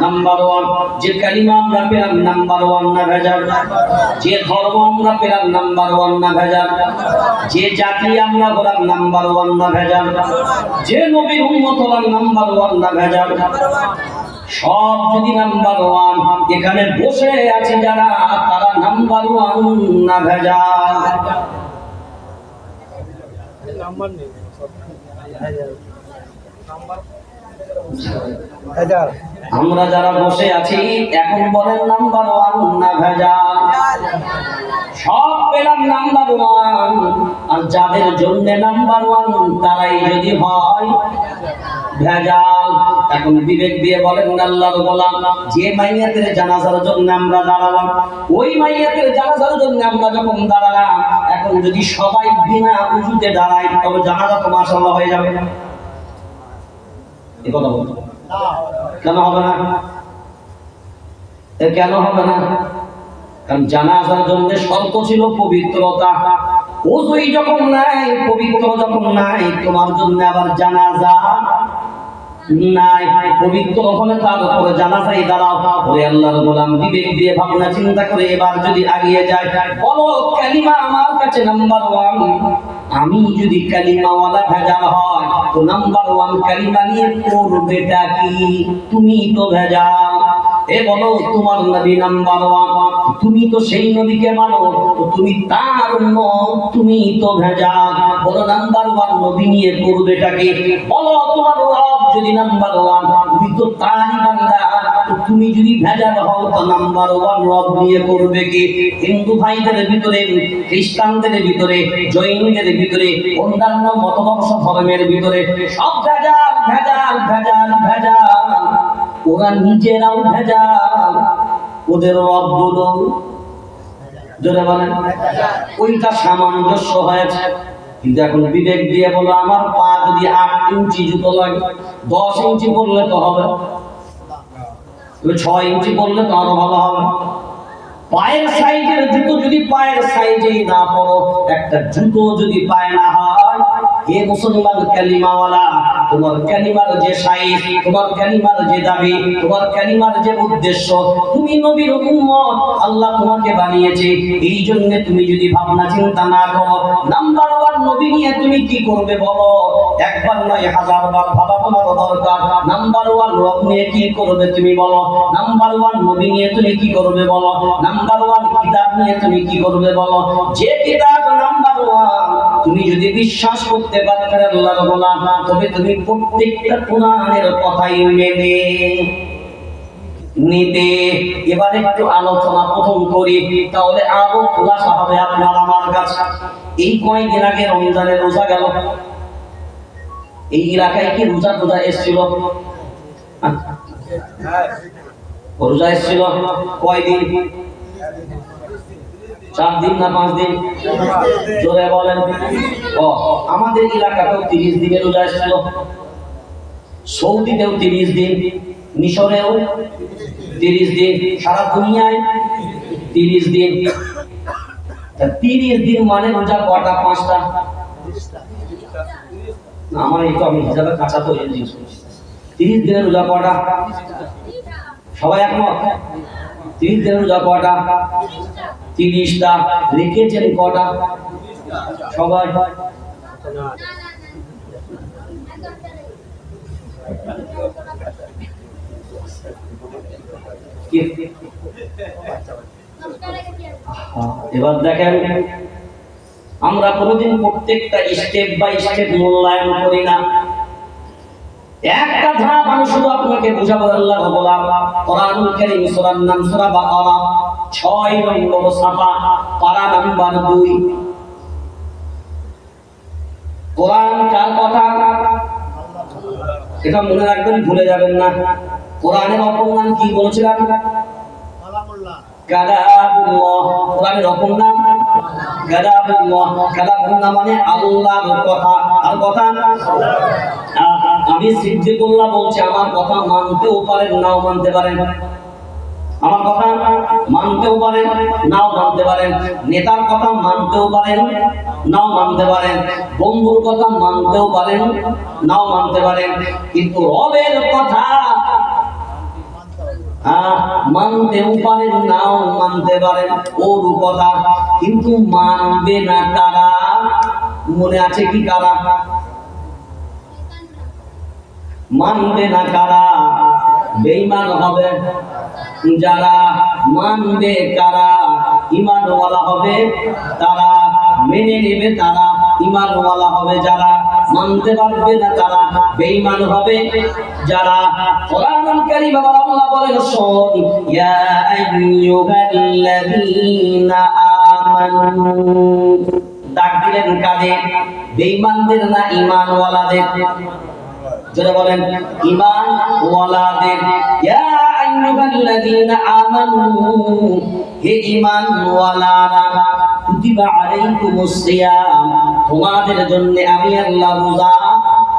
নাম্বার 1। যে কালিমা আমরা পেলাম নাম্বার 1 না ভেজাল? যে ধর্ম আমরা পেলাম নাম্বার 1 না ভেজাল? যে জাতি আমরা হলাম নাম্বার 1 না ভেজাল? যে নবীর উম্মত হলাম নাম্বার 1 না ভেজাল? সব যদি নাম্বার 1, এখানে বসে আছে যারা তারা নাম্বার 1 না ভেজাল? আমরা যারা বসে আছি এখন বলেন নাম্বার 1 না ভেজাল? সব পেলাম নাম্বার 1, আর যাদের জন্য নাম্বার 1 তারাই যদি হয় ভেজাল। এখন বিবেক দিয়ে বলেন আল্লাহর গোলাম, যে মাইয়াতের জানাজার জন্য আমরা দাঁড়ালাম, ওই মাইয়াতের জানাজার জন্য আমরা যখন দাঁড়ালাম, এখন যদি সবাই বিনা উজুতে দাঁড়ায় তবে জানাজা তো মাশাআল্লাহ হয়ে যাবে? এই কথা বলতে কেন হবে না? কেন হবে না? কারণ জানাজার জন্য শর্ত ছিল পবিত্রতা। ওযুই যখন নাই, পবিত্র যখন নাই, তোমার জন্য আবার জানাজা নাই। পবিত্র হলে তার উপরে জানাজাই দাঁড়াও। ওরে আল্লাহর গোলাম, বিবেক দিয়ে ভাবনা চিন্তা করে এবার যদি আগিয়ে যায়, বলো কালিমা আমার কাছে নাম্বার 1। আমি যদি কালিমাওয়ালা ভেজাল হয় তো নাম্বার 1 কালিমা নিয়ে করবেটা কি? তুমি তো ভেজাল। এ বলো তোমার নবী নাম্বার ওয়ান, তুমি তো সেই নবীকে মানো, তো তুমি তার উম্মত, তুমি তো ভেজাল। বলো নাম্বার ওয়ান নবী নিয়ে করবেটাকে? বলো তোমার রব যদি নাম্বার ওয়ান, তুমি তো তারই বান্দা, তো তুমি যদি ভেজাল হও তো নাম্বার ওয়ান রব নিয়ে করবে কি? হিন্দু ভাইদের ভিতরে, খ্রিস্টানদের ভিতরে, জৈনদের ভিতরে, অন্যান্য মতবর্ষ ধর্মের ভিতরে সব ভেজাল ভেজাল ভেজাল ভেজাল। ওরা নিজেরাও ভেজাল, ওদের রবগুলো জোরে বলেন ওইটা সামঞ্জস্য হয়েছে। কিন্তু এখন বিবেক দিয়ে বলো, আমার পা যদি 8 ইঞ্চি জুতো লাগে, 10 ইঞ্চি পরলে তো হবে, 6 ইঞ্চি পরলে তো আরো ভালো হবে। পায়ের সাইজের জুতো যদি পায়ের সাইজেই না পরো, একটা জুতো যদি পায়ে না হয়, হে মুসলমান কালিমাওয়ালা, তোমার কালিমার যে সাইজ, তোমার কালিমার যে দাবি, তোমার কালিমার যে উদ্দেশ্য, তুমি নবীর উম্মত, আল্লাহ তোমাকে বানিয়েছে, এই জন্য তুমি যদি ভাবনা চিন্তা না করো নাম্বার ওয়ান নবী নিয়ে তুমি কি করবে বলো, একবার নয় 1000 বার ভাবা তোমার দরকার। নাম্বার ওয়ান রব নিয়ে কি করবে তুমি বলো, নাম্বার ওয়ান নবী নিয়ে তুমি কি করবে বলো, নাম্বার ওয়ান কিতাব নিয়ে তুমি কি করবে বলো। যে কিতাব নাম্বার ওয়ান, তুমি যদি বিশ্বাস করতে পারো আল্লাহর গোলাম, তবে তুমি প্রত্যেকটা কোরআনের কথাই মেনে নিতে। এবার একটু আলোচনা প্রথম করি, তাহলে আরো খোলাসা হবে আপনার আমার কাছে। এই কয়েকদিন আগে রমজানের রোজা গেল, এই এলাকায় কি রোজা রোজা এসেছিল? রোজা এসেছিল কয়দিন? 4 দিন না 5 দিন? জোরে বলেন। ও আমাদের এলাকাতেও 30 দিনের রোজা এসেছিল, সৌদিতেও 30 দিন, মিশরেও 30 দিন, সারা দুনিয়ায় 30 দিন। 30 দিন মানে রোজা কটা? 5টা? আমার এই তো আমি হিসাবে কাঁচা তো 30 দিনের রোজা কটা? সবাই একমত? 30 দিনের রোজা কটা? 30টা। রেখেছেন কটা সবাই? এবার দেখেন, আমরা কোনোদিন প্রত্যেকটা স্টেপ বাই স্টেপ মূল্যায়ন করি না। একটা ধাপ আমি শুধু আপনাকে বুঝাবো। আল্লাহ বলা কোরআনুল কারীম সূরার নাম সূরা বাকারা 6 নম্বর সাফা, পারা নাম্বার 2। কোরআন কার কথা? এটা মনে রাখবেন, ভুলে যাবেন না। কোরআনের অপর নাম কি বলেছিলাম? কালামুল্লাহ। কালামুল্লাহ। কোরআনের অপর নাম কালামুল্লাহ। কালামুল্লাহ মানে আল্লাহর কথা। আর কথা আমি সিদ্দিকুল্লাহ বলছি, আমার কথা মানতেও পারেন নাও মানতে পারেন, আমার কথা মানতেও পারেন নাও মানতে পারেন, নেতার কথা মানতেও পারেন নাও মানতে পারেন, বন্ধুর কথা মানতেও পারেন নাও মানতে পারেন, কিন্তু রবের কথা মানতেও পারেন নাও মানতে পারেন, ওর কথা কিন্তু মানবে না কারা? মনে আছে কি কারা? মানবে না কারা? বেঈমান হবে যারা। মানবে কারা? ঈমানওয়ালা হবে তারা, মেনে নেবে তারা। ঈমানওয়ালা হবে যারা, মানতে পারবে না তারা, বেঈমান হবে যারা। কোরআনুল কারীম আল্লাহ বলেন, শোন ইয়া আইয়ুহাল্লাযীনা আমানু, ডাক দিলেন কাদের? বেঈমানদের না ঈমানওয়ালাদের? যারা বলেন ঈমানওয়ালাদের। ইয়া আইয়ুহাল্লাযীনা আমানু, হে ঈমানওয়ালারা, কুতিবা আলাইকুমুস সিয়াম, তোমাদের জন্য আমি আল্লাহ রোজা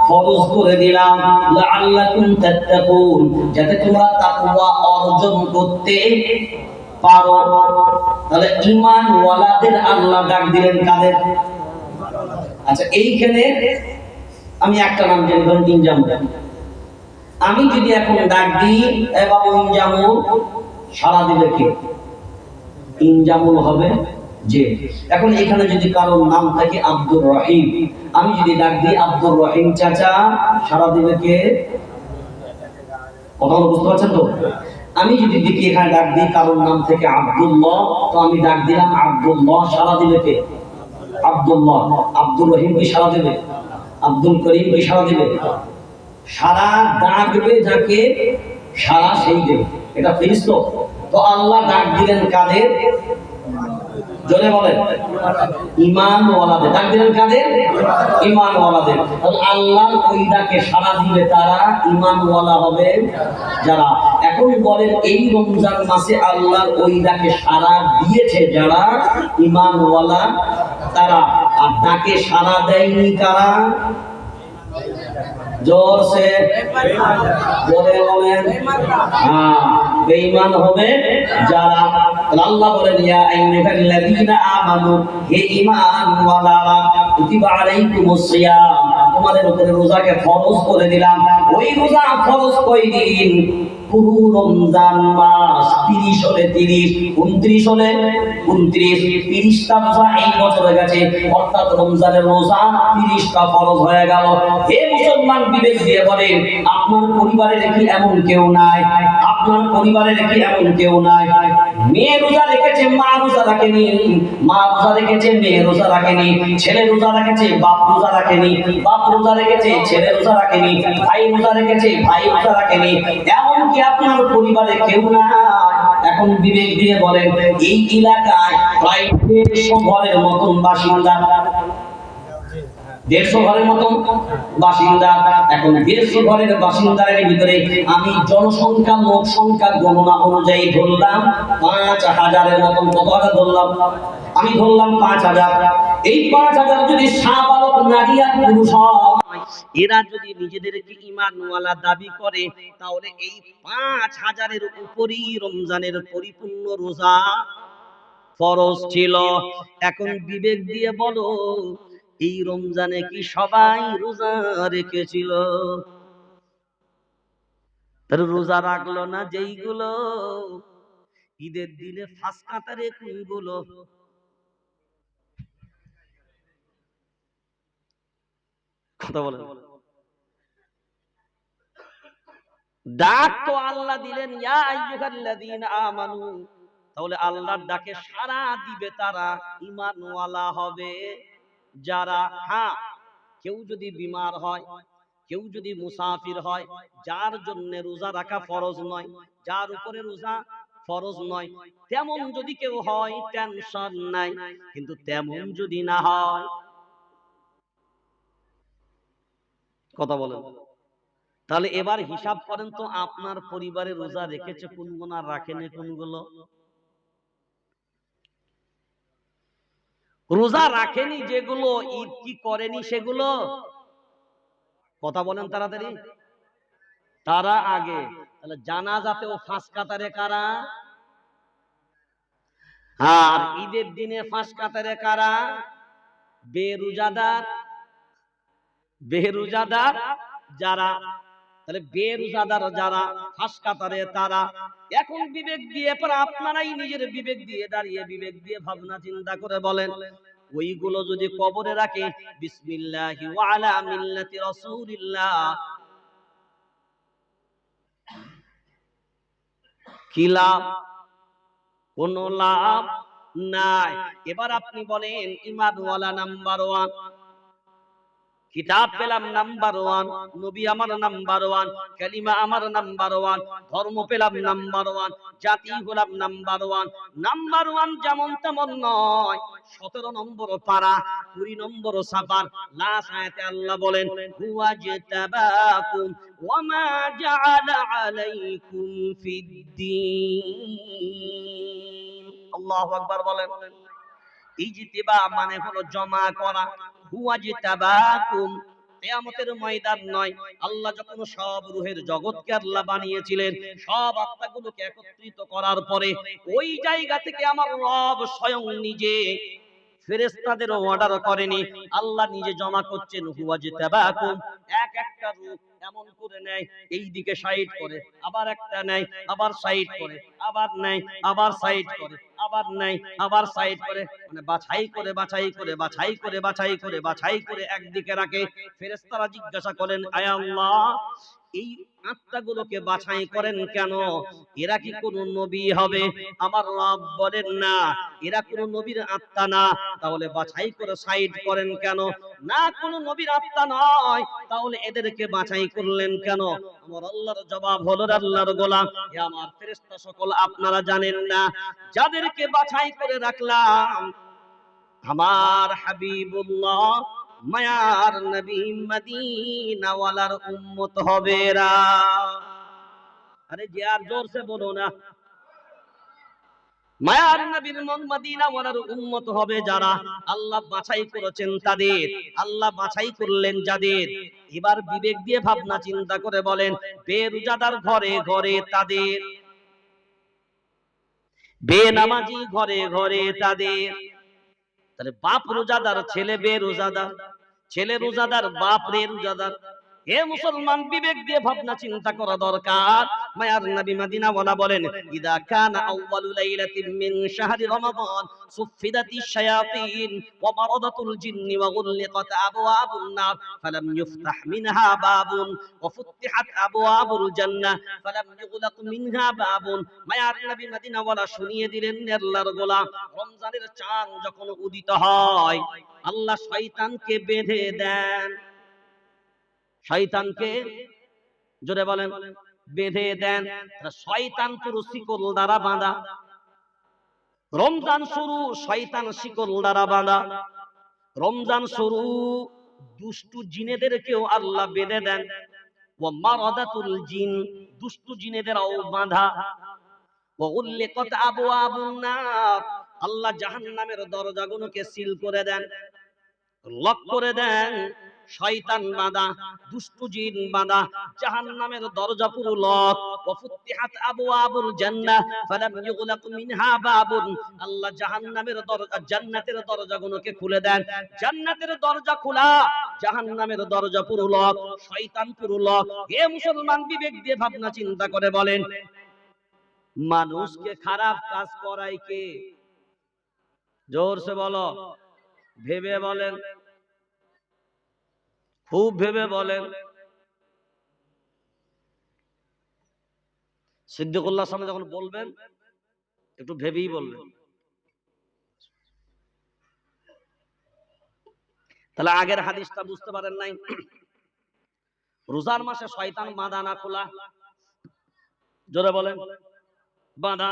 ফরজ করে দিলাম, লাআল্লাকুম তাত্তাকুন, যাতে তোমরা তাকওয়া অর্জন করতে পারো। তাহলে ঈমানওয়ালাদের আল্লাহ ডাক দিলেন কাদের? আচ্ছা, এইখানে আমি একটা নাম জানি, ধরুন ইনজামুল। আমি যদি এখন ডাক দিই এ বাবু ইনজামুল, সারা দিবে কে? ইনজামুল হবে যে। এখন এখানে যদি কারোর নাম থাকে আব্দুর রহিম, আমি যদি ডাক দিই আব্দুর রহিম চাচা, সারা দিবে কে? কথা বুঝতে পারছেন তো? আমি যদি দেখি এখানে ডাক দিই কারোর নাম থেকে আব্দুল্লাহ, তো আমি ডাক দিলাম আব্দুল্লাহ, সারা দিবে কে? আব্দুল্লাহ। আব্দুর রহিম কি সারা দেবে? আব্দুল করিম কি সারা দিবে? সারা ডাকবে যাকে, সারা সেই দেবে। এটা ফিরিস্ত। তো আল্লাহ ডাক দিলেন কাদের? জোরে বলেন। ঈমানওয়ালাদের ডাক দিলেন। কাদের? ঈমানওয়ালাদের। তাহলে আল্লাহর ওই ডাকে সাড়া দিলে তারা ঈমানওয়ালা হবে যারা। এখন বলেন এই রমজান মাসে আল্লাহর ওই ডাকে সাড়া দিয়েছে যারা, ঈমানওয়ালা তারা। আর ডাকে সাড়া দেয়নি কারা? जोर से জোরে বলেন। হ্যাঁ, বেঈমান হবে যারা। আল্লাহ বলেন ইয়া আইয়ুহাল্লাযীনা আমানু, হে ঈমানওয়ালারা, কুতিবা আলাইকুমুস সিয়াম, তোমাদের উপরে রোজাকে ফরজ করে দিলাম। ওই রোজা ফরজ কয়দিন? পুরো রমজান মাস 30 হলে 30, 29 হলে 29, 30টা রোজা এই বছরে গেছে, অর্থাৎ রমজানের রোজা 30টা ফরজ হয়ে গেল। হে মুসলমান, বিবেক দিয়ে বলেন, আপনার পরিবারের কি এমন কেউ নাই? আপনার পরিবারের কি এমন কেউ নাই? মেয়ে রোজা রেখেছে, মা রোজা রাখেনি। মা রোজা রেখেছে, মেয়ে রোজা রাখেনি। ছেলে রোজা রেখেছে, বাপ রোজা রাখেনি। বাপ রোজা রেখেছে, ছেলে রোজা রাখেনি। ভাই রোজা রেখেছে, ভাই রোজা রাখেনি। এমন কি আপনার পরিবারে কেউ নাই? এখন বিবেক দিয়ে বলেন, এই এলাকায় প্রায় 150 ঘরের মতন বাসিন্দা। 150 ঘরের মতন বাসিন্দা। এখন 150 ঘরের বাসিন্দাদের ভিতরে আমি জনসংখ্যা, লোক সংখ্যা গণনা অনুযায়ী ধরলাম 5000-এর মতন। কত হাজার ধরলাম? আমি ধরলাম 5000। এই 5000 যদি শাহবালক নারী আর পুরুষ হয়, এরা যদি নিজেদেরকে ঈমানওয়ালা দাবি করে, তাহলে এই 5000-এর উপরই রমজানের পরিপূর্ণ রোজা ফরজ ছিল। এখন বিবেক দিয়ে বলো, এই রমজানে কি সবাই রোজা রেখেছিল? রোজা রাখলো না যেইগুলো, ঈদের দিনে ফাঁস কাতারে কোনগুলো? কথা বলেন। ডাক তো আল্লাহ দিলেন, ইয়া আইয়ুহাল্লাযীনা আমানু, তাহলে আল্লাহর ডাকে সাড়া দিবে তারা, ঈমানওয়ালা হবে যারা। হ্যাঁ, কেউ যদি বিমার হয়, কেউ যদি মুসাফির হয়, যার জন্য রোজা রাখা ফরজ নয়, যার উপরে রোজা ফরজ নয়, তেমন যদি কেউ হয় টেনশন নাই। কিন্তু তেমন যদি না হয়, কথা বলেন, তাহলে এবার হিসাব করেন তো, আপনার পরিবারে রোজা রেখেছে কোনগুলো আর রাখেনি কোনগুলো? রোজা রাখেনি যেগুলো, ঈদ কি করেনি সেগুলো? কথা বলেন তাড়াতাড়ি। তারা আগে। তাহলে জানাজাতেও ফাঁস কাতারে কারা? আর ঈদের দিনে ফাঁস কাতারে কারা? বেরোজাদার। বেরোজাদার যারা, তাহলে বেরোজাদার যারা, ফাঁস কাতারে তারা। এখন বিবেক দিয়ে, পর আপনারাই নিজের বিবেক দিয়ে দাঁড়িয়ে বিবেক দিয়ে ভাবনা চিন্তা করে বলেন, ওইগুলো যদি কবরে রাখে বিসমিল্লাহি ওয়া আলা মিল্লাতি রাসূলিল্লাহ, কি লাভ? কোনো লাভ নাই। এবার আপনি বলেন, ঈমানওয়ালা নাম্বার 1, কিতাব পেলাম নাম্বার 1, নবী আমার নাম্বার 1, কালিমা আমার নাম্বার 1, ধর্ম পেলাম নাম্বার 1, জাতি হলাম নাম্বার 1। নাম্বার 1 যেমন তেমন নয়। 17 নম্বর পারা, 20 নম্বর সাফার, লাস্ট আয়াতে আল্লাহ বলেন, হুয়া জাতাবাকুম ওয়া মা জাআলা আলাইকুম ফিদ্দীন। আল্লাহু আকবার বলেন। ইজতিবা মানে হলো জমা করা। হুয়াজতাবাকুম, কিয়ামতের ময়দান নয়। আল্লাহ যখন সব রূহের জগৎকে আল্লাহ বানিয়েছিলেন, সব আত্মাগুলোকে একত্রিত করার পরে ওই জায়গা থেকে আমার রব স্বয়ং নিজে, ফেরেশতাদের অর্ডার করেনি, আল্লাহ নিজে জমা করছেন। হুয়াজতাবাকুম, এক একটা রূহ এমন করে নেয়, এই দিকে সাইড করে, আবার একটা নেয়, আবার সাইড করে, আবার নেয়, আবার সাইড করে, আবার নেয়, আবার সাইড করে, মানে বাছাই করে বাছাই করে বাছাই করে বাছাই করে বাছাই করে একদিকে রাখে। ফেরেশতারা জিজ্ঞাসা করেন, আয় আল্লাহ, এই আত্মাগুলোকে বাছাই করেন কেন? এরা কি কোন নবী হবে? আমার রব বলেন, না, এরা কোন নবীর আত্মা না। তাহলে বাছাই করে সাইড করেন কেন? না, কোন নবীর আত্মা নয়, তাহলে এদেরকে বাছাই করলেন কেন? আমার আল্লাহর জবাব হলো, আল্লাহর গোলাম, হে আমার ফেরেশতা সকল, আপনারা জানেন না, যাদেরকে বাছাই করে রাখলাম আমার হাবিবুল্লাহ মায়ার নবী মদিনা ওয়ালার উম্মত হবে এরা। আরে যে আর জোর সে বলো না, মায়ার নবীর মদিনা ওয়ালার উম্মত হবে যারা, আল্লাহ বাছাই করেছেন তাদের, আল্লাহ বাছাই করলেন যাদের। এবার বিবেক দিয়ে ভাবনা চিন্তা করে বলেন, বেরোজাদার ঘরে ঘরে তাদের, বেনামাজি ঘরে ঘরে তাদের। তাহলে বাপ রোজাদার, ছেলে বেরোজাদার, ছেলে রোজাদার, বাপ রে রোজাদার। হে মুসলমান, বিবেক দিয়ে ভাবনা চিন্তা করা দরকার। মায়ার নবী মদিনা ওয়ালা বলেন, ইদা কানা আউয়ালু লাইলাতিন মিন শাহরি রমাদান সুফিদাতিশ শায়াতিন ওয়া মারাদাতুল জিন্নি ওয়া গুল্লিকাত আবওয়াবুন নার ফালাম ইফতাহ মিনহা বাবুন ওয়া ফুতিহাত আবওয়াবুল জান্নাহ ফালাম ইউগলাক মিনহা বাবুন। মায়ার নবী মদিনা ওয়ালা শুনিয়ে দিলেন, আল্লাহর গোলাম, রমজানের চাঁদ যখন উদিত হয়, আল্লাহ শয়তানকে বেঁধে দেন। শয়তানকে, জোরে বলেন, বেঁধে দেন। শয়তান পুরো শিকল দ্বারা বাঁধা। রমজান শুরু, শয়তান শিকল দ্বারা বাঁধা। রমজান শুরু, দুষ্টু জিনেদেরকেও আল্লাহ বেঁধে দেন। ওয়া মারাদাতুল জিন, দুষ্টু জিনেদেরও বাঁধা। ওয়া উল্লিকাত আবওয়াবুন নার, আল্লাহ জাহান্নামের দরজাগুলোকে সিল করে দেন, লক করে দেন। শয়তান বাঁধা, দুষ্টু জিন বাঁধা, জাহান্নামের দরজা পুরো লক। ওয়া ফুতিহাত আবওয়াবুল জান্নাহ ফালাম ইউগলাক মিনহা বাবুন, আল্লাহ জাহান্নামের দরজা, জান্নাতের দরজাগুলোকে খুলে দেন। জান্নাতের দরজা খোলা, জাহান্নামের দরজা পুরো লক, শয়তান পুরো লক। হে মুসলমান, বিবেক দিয়ে ভাবনা চিন্তা করে বলেন, মানুষকে খারাপ কাজ করায় কে? জোরসে বলো, ভেবে বলেন, খুব ভেবে বলেন। সিদ্দিকুল্লাহর সামনে যখন বলবেন, একটু ভেবেই বলবেন। তাহলে আগের হাদিসটা বুঝতে পারেন নাই? রোজার মাসে শয়তান বাঁধা না খোলা? জোরে বলেন, বাঁধা।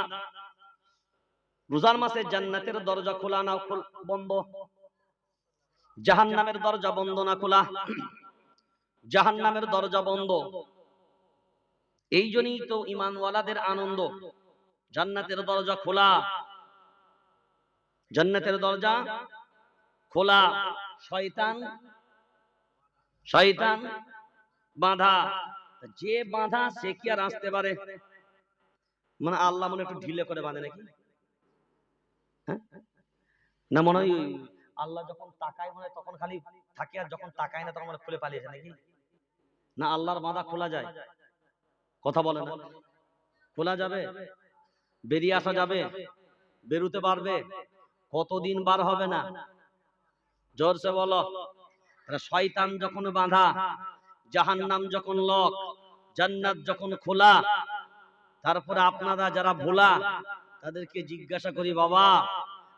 রোজার মাসে জান্নাতের দরজা খোলা না বন্ধ? জাহান্নামের দরজা বন্ধ না খোলা? জাহান্নামের দরজা বন্ধ। এই জন্যই তো ঈমানওয়ালাদের আনন্দ, জান্নাতের দরজা খোলা, জান্নাতের দরজা খোলা, শয়তান, শয়তান বাঁধা। যে বাঁধা সে কি আর আসতে পারে? মানে আল্লাহ মনে একটু ঢিলে করে বাঁধে নাকি? না, মনে হয় আল্লাহ যখন তাকায় মনে হয় তখন খালি থাকে, আর যখন তাকায় না তখন মনে খুলে পালিয়েছে নাকি? না, আল্লাহর বাঁধা খোলা যায়? কথা বলে না, খোলা যাবে, বেরিয়ে আসা যাবে, বেরোতে পারবে, কতদিন বার হবে না? জোরসে বলো। শয়তান যখন বাঁধা, জাহান্নাম যখন লক, জান্নাত যখন খোলা, তারপরে আপনারা যারা ভোলা তাদেরকে জিজ্ঞাসা করি, বাবা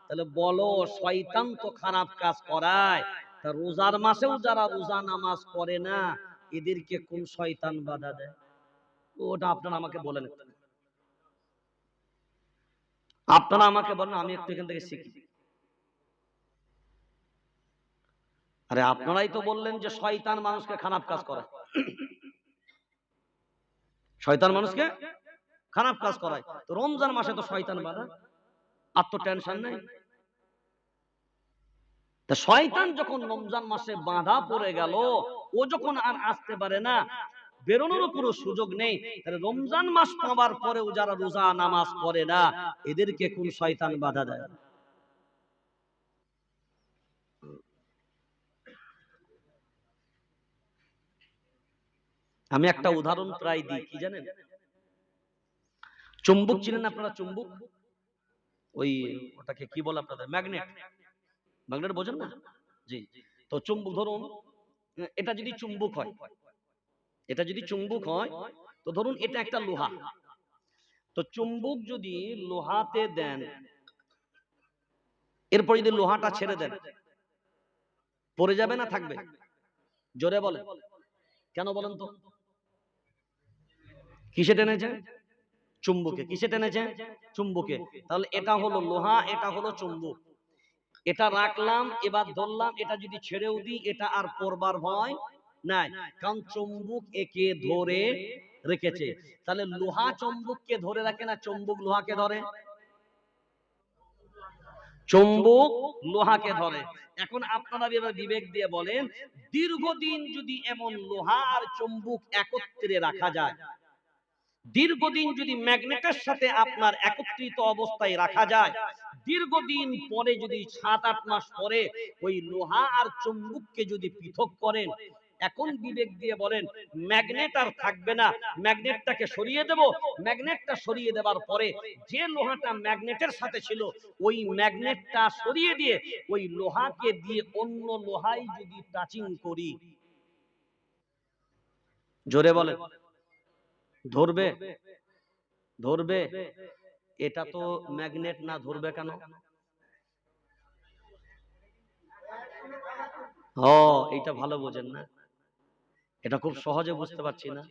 তাহলে বলো, শয়তান তো খারাপ কাজ করায়, তা রোজার মাসেও যারা রোজা নামাজ পড়ে না এদেরকে কোন শয়তান বাধা দেয়? ওটা আপনারা আমাকে বলেন, আপনারা আমাকে বলেন, আমি একটু এখান থেকে শিখি। আরে আপনারাই তো বললেন যে শয়তান মানুষকে খারাপ কাজ করায়, শয়তান মানুষকে খারাপ কাজ করায়, তো রমজান মাসে তো শয়তান বাধা, আর তো টেনশন নেই। তা শয়তান যখন রমজান মাসে বাঁধা পড়ে গেল, ও যখন আর আসতে পারে না, বেরোনোরও কোনো সুযোগ নেই, তাহলে রমজান মাস পাওয়ার পরেও যারা রোজা নামাজ পড়ে না এদেরকে কোন শয়তান বাধা দেয়? আমি একটা উদাহরণ প্রায় দিই, কি জানেন? চুম্বক চিনেন আপনারা? চুম্বক, ওই ওটাকে কি বলে আপনাদের? ম্যাগনেট। ম্যাগনেট বোঝেন না? জি। তো চুম্বক, ধরুন এটা যদি চুম্বক হয়, এটা যদি চুম্বক হয়, তো ধরুন এটা একটা লোহা। তো চুম্বক যদি লোহাতে দেন, এরপর যদি লোহাটা ছেড়ে দেন, পড়ে যাবে না থাকবে? জোরে বলেন। কেন বলেন তো? কিসে টেনেছে? চুম্বকে। কিসে টেনেছে? চুম্বকে। তাহলে এটা হলো লোহা, এটা হলো চুম্বক। এটা রাখলাম, এবার ধরলাম, এটা যদি ছেড়েও দিই, এটা আর পড়বার ভয় নাই, কারণ চুম্বক একে ধরে রেখেছে। তাহলে লোহা চুম্বককে ধরে রাখে না, চুম্বক লোহাকে ধরে? চুম্বক লোহাকে ধরে। এখন আপনারা এবার বিবেক দিয়ে বলেন, দীর্ঘদিন যদি এমন লোহা আর চুম্বক একত্রে রাখা যায়, দীর্ঘদিন যদি ম্যাগনেটের সাথে আপনার একত্রিত অবস্থায় রাখা যায়, দীর্ঘদিন পরে যদি 7-8 মাস পরে ওই লোহা আর চুম্বককে যদি পৃথক করেন, এখন বিবেক দিয়ে বলেন, ম্যাগনেট আর থাকবে না, ম্যাগনেটটাকে সরিয়ে দেব। ম্যাগনেটটা সরিয়ে দেওয়ার পরে যে লোহাটা ম্যাগনেটের সাথে ছিল, ওই ম্যাগনেটটা সরিয়ে দিয়ে ওই লোহাকে দিয়ে অন্য লোহায় যদি টাচিং করি, জোরে বলেন, ধরবে? ধরবে? এটা তো ম্যাগনেট না, ধরবে কেন? এইটা ভালো বোঝেন না, এটা খুব সহজে বুঝতে পারছি না।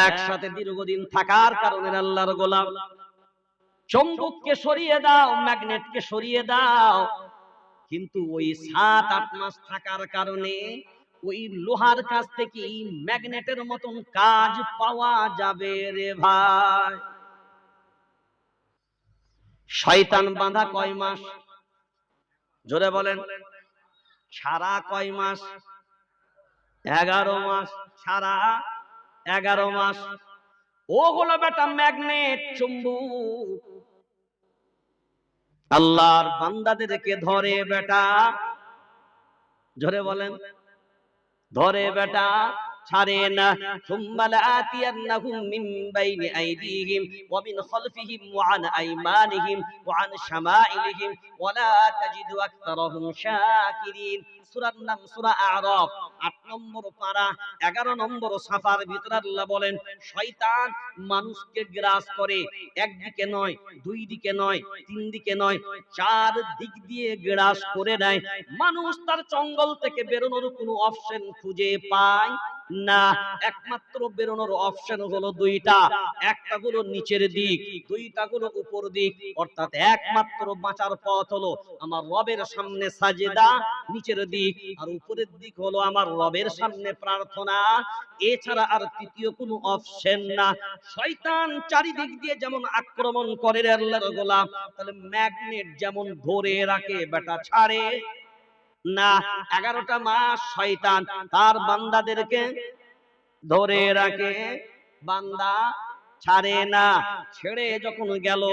একসাথে দীর্ঘদিন থাকার কারণে আল্লাহর গোলাম, চুম্বককে সরিয়ে দাও, ম্যাগনেটকে সরিয়ে দাও, কিন্তু ওই 7-8 মাস থাকার কারণে ওই লোহার কাছ থেকে ম্যাগনেটের মতন কাজ পাওয়া যাবে রে ভাই। শয়তান বাঁধা কয় মাস? জোরে বলেন। ছাড়া কয় মাস? 11 মাস। ছাড়া 11 মাস। ও হলো বেটা ম্যাগনেট, চুম্বক, আল্লাহর বান্দাদেরকে ধরে বেটা। জোরে বলেন, ধরে বেটা, ছাড়ে না। সুম্মা লাআতিয়ান্নাহুম মিন বাইনি আইদিহিম ওয়া মিন খালফিহিম ওয়া আন আইমানিহিম ওয়া আন শামাইলিহিম ওয়া লা তাজিদু আকতারাহুম শাকিরিন। সূরার নাম সূরা আ'রাফ, 8 নম্বর পারা, 11 নম্বর সাফার ভিতরে আল্লাহ বলেন, শয়তান মানুষকে গ্রাস করে, একদিকে নয়, দুই দিকে নয়, তিন দিকে নয়, 4 দিক দিয়ে গ্রাস করে নেয়। মানুষ তার জঙ্গল থেকে বেরোনোর কোনো অপশন খুঁজে পায় না। একমাত্র বেরোনোর অপশন হলো দুইটা, একটা হলো নিচের দিক, দুইটা হলো উপর দিক। অর্থাৎ একমাত্র বাঁচার পথ হলো আমার রবের সামনে সাজদা, নিচের দিক, আর উপরের দিক হলো আমার রবের সামনে প্রার্থনা। এছাড়া আর তৃতীয় কোনো অপশন না। শয়তান চারিদিক দিয়ে যেমন আক্রমণ করে রে আল্লাহর গোলাম, তাহলে ম্যাগনেট যেমন ধরে রাখে বেটা, ছাড়ে না। 11টা মাস শয়তান তার বান্দাদেরকে ধরে রাখে, বান্দা ছাড়ে না। ছেড়ে যখন গেল,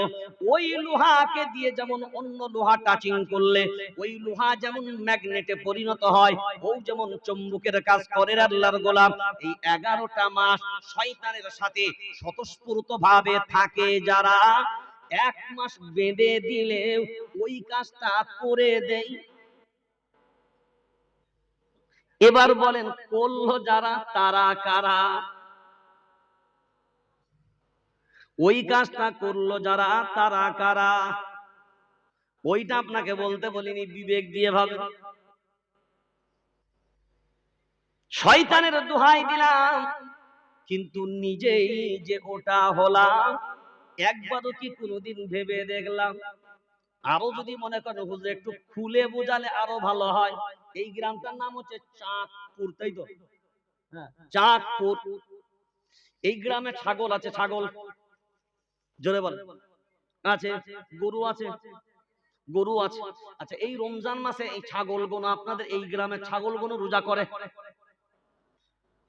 ওই লোহাকে দিয়ে যেমন অন্য লোহা টাচিং করলে ওই লোহা যেমন ম্যাগনেটে পরিণত হয়, ও যেমন চুম্বকের কাজ করে আল্লাহর গোলাম। এই 11টা মাস শয়তানের সাথে স্বতঃস্ফূর্ত ভাবে থাকে যারা, 1 মাস বেঁধে দিলে ওই কাজটা করে দেয়। এবার বলেন, করলো যারা তারা কারা? ওই কাজটা করলো যারা তারা কারা? ওইটা আপনাকে বলতে বলিনি, বিবেক দিয়ে ভাবেন। শয়তানের দোহাই দিলাম, কিন্তু নিজেই যে ওটা হলাম, একবারও কি কোনোদিন ভেবে দেখলাম? আরো যদি মনে করেন হুজুর একটু খুলে বোঝালে আরো ভালো হয়। এই গ্রামটার নাম হচ্ছে চাঁদপুর, তাই তো? হ্যাঁ, চাঁদপুর। এই গ্রামে ছাগল আছে, ছাগল, জোরে বল, আছে। গরু আছে, গরু আছে। আচ্ছা, এই রমজান মাসে এই ছাগলগুলো, আপনাদের এই গ্রামের ছাগলগুলো রোজা করে?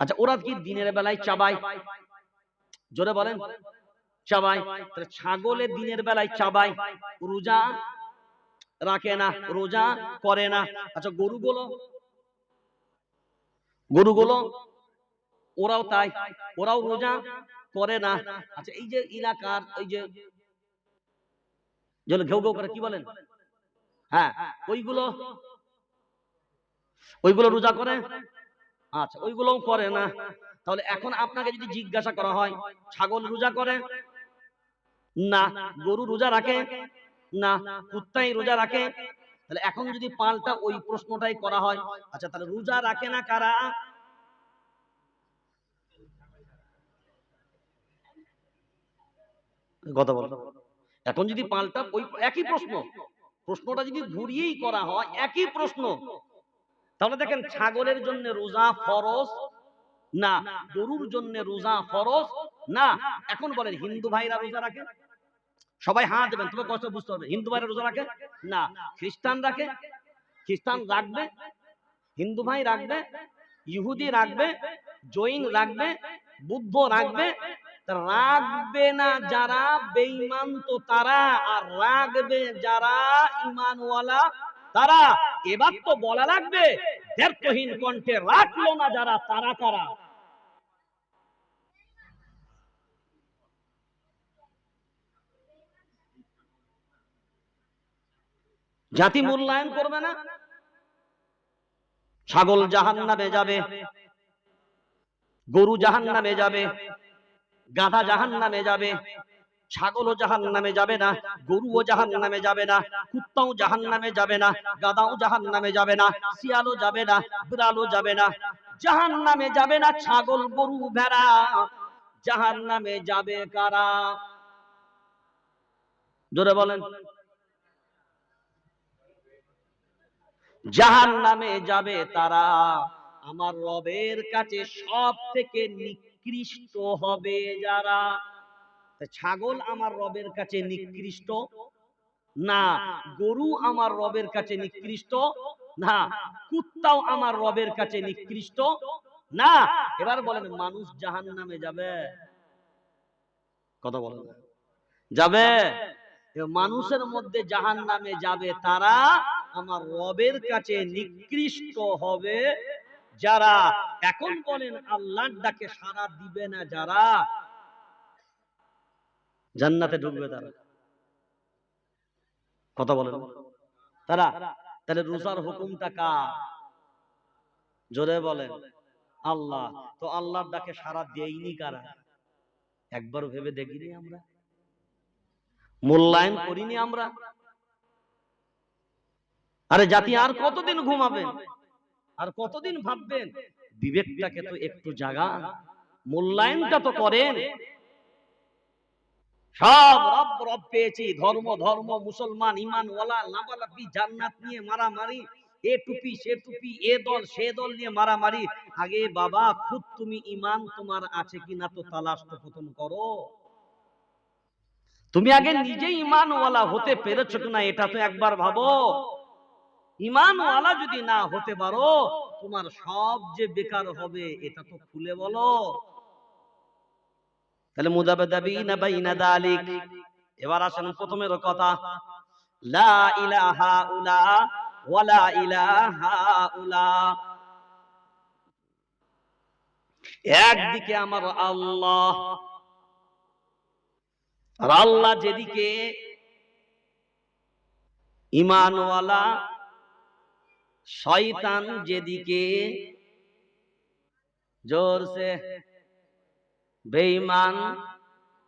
আচ্ছা, ওরা কি দিনের বেলায় চাবায়? জোরে বলেন, চাবায়। তাহলে ছাগলে দিনের বেলায় চাবায়, রোজা রাখে না, রোজা করে না। আচ্ছা, গরুগুলো, গরুগুলো ওরাও তাই, ওরাও রোজা করে না। আচ্ছা এই যে এলাকার ওই যে যেগুলো ঘেউ ঘেউ করে কি বলেন, হ্যাঁ ওইগুলো ওইগুলো রোজা করে? আচ্ছা ওইগুলোও করে না। তাহলে এখন আপনাকে যদি জিজ্ঞাসা করা হয় ছাগল রোজা করে? না। গরু রোজা রাখে? না। কুত্তাই রোজা রাখে? তাহলে এখন যদি পাল্টা ওই প্রশ্নটাই করা হয়, আচ্ছা তাহলে রোজা রাখে না কারা? কথা বল। এখন যদি পাল্টা ওই একই প্রশ্ন, প্রশ্নটা যদি ঘুরিয়েই করা হয় একই প্রশ্ন, তাহলে দেখেন ছাগলের জন্য রোজা ফরজ না, গরুর জন্য রোজা ফরজ না। এখন বলেন হিন্দু ভাইরা রোজা রাখে? সবাই হাত দেবেন, তবে কষ্ট বুঝতে হবে। হিন্দু ভাইরা রোজা রাখে না। খ্রিস্টান রাখে? খ্রিস্টান রাখবে, হিন্দু ভাই রাখবে, ইহুদি রাখবে, জৈন রাখবে, বুদ্ধ রাখবে। রাখবে না যারা বেঈমান তো তারা, আর রাখবে যারা ঈমানওয়ালা তারা। এবার তো বলা লাগবে দ্ব্যর্থহীন কণ্ঠে, রাখলো না যারা তারা কারা? জাতি মূল্যায়ন করবে না। ছাগল জাহান্নামে যাবে, গরু জাহান্নামে যাবে, গাধা জাহান্নামে যাবে, ছাগলও জাহান্নামে যাবে না, গরুও জাহান্নামে যাবে না, কুত্তাও জাহান্নামে যাবে না, গাধাও জাহান্নামে যাবে না, শিয়ালও যাবে না, বিড়ালও যাবে না। জাহান্নামে যাবে না ছাগল, গরু, ভেড়া। জাহান্নামে যাবে কারা? জোরে বলেন। জাহান্নামে যাবে তারা আমার রবের কাছে সব থেকে নিকৃষ্ট হবে যারা। ছাগল আমার রবের কাছে নিকৃষ্ট না, গরু আমার রবের কাছে নিকৃষ্ট না, কুত্তাও আমার রবের কাছে নিকৃষ্ট না। এবার বলেন মানুষ জাহান্নামে যাবে? কথা বলেন, যাবে? মানুষের মধ্যে জাহান্নামে যাবে তারা আমার রবের কাছে নিকৃষ্ট হবে যারা। এখন বলেন আল্লাহর ডাকে সাড়া দিবে না যারা, জান্নাতে ঢুকবে তারা। কথা বলেন তারা। তাহলে রোজার হুকুমটা কার? জোরে বলেন আল্লাহ। তো আল্লাহর ডাকে সাড়া দেইনি কারা? একবার ভেবে দেখিনি আমরা? মূল্যায়ন করিনি আমরা? আরে জাতি আর কতদিন ঘুমাবেন, আর কতদিন ভাববেন? বিবেকটাকে তো একটু জাগান, মূল্যায়নটা তো করেন। সব রব রব পেয়েছি, ধর্ম ধর্ম, মুসলমান ঈমানওয়ালা, লাফালাফি, জান্নাত নিয়ে মারামারি, এ টুপি সে টুপি, এ দল সে দল নিয়ে মারামারি। আগে বাবা খুদ তুমি ঈমান তোমার আছে কিনা তো তালাশ তো প্রথম করো। তুমি আগে নিজে ঈমানওয়ালা হতে পেরেছো কিনা এটা তো একবার ভাবো। ঈমানওয়ালা যদি না হতে পারো, তোমার সব যে বেকার হবে এটা তো খুলে বলো। তাহলে মুযাবযাবিনা বাইনা যালিক। এবার আসেন প্রথমের কথা, লা ইলাহা উলা ওয়া লা ইলাহা উলা। একদিকে আমার আল্লাহ, আর আল্লাহ যেদিকে ঈমানওয়ালা, শয়তান যেদিকে জোরসে বেঈমান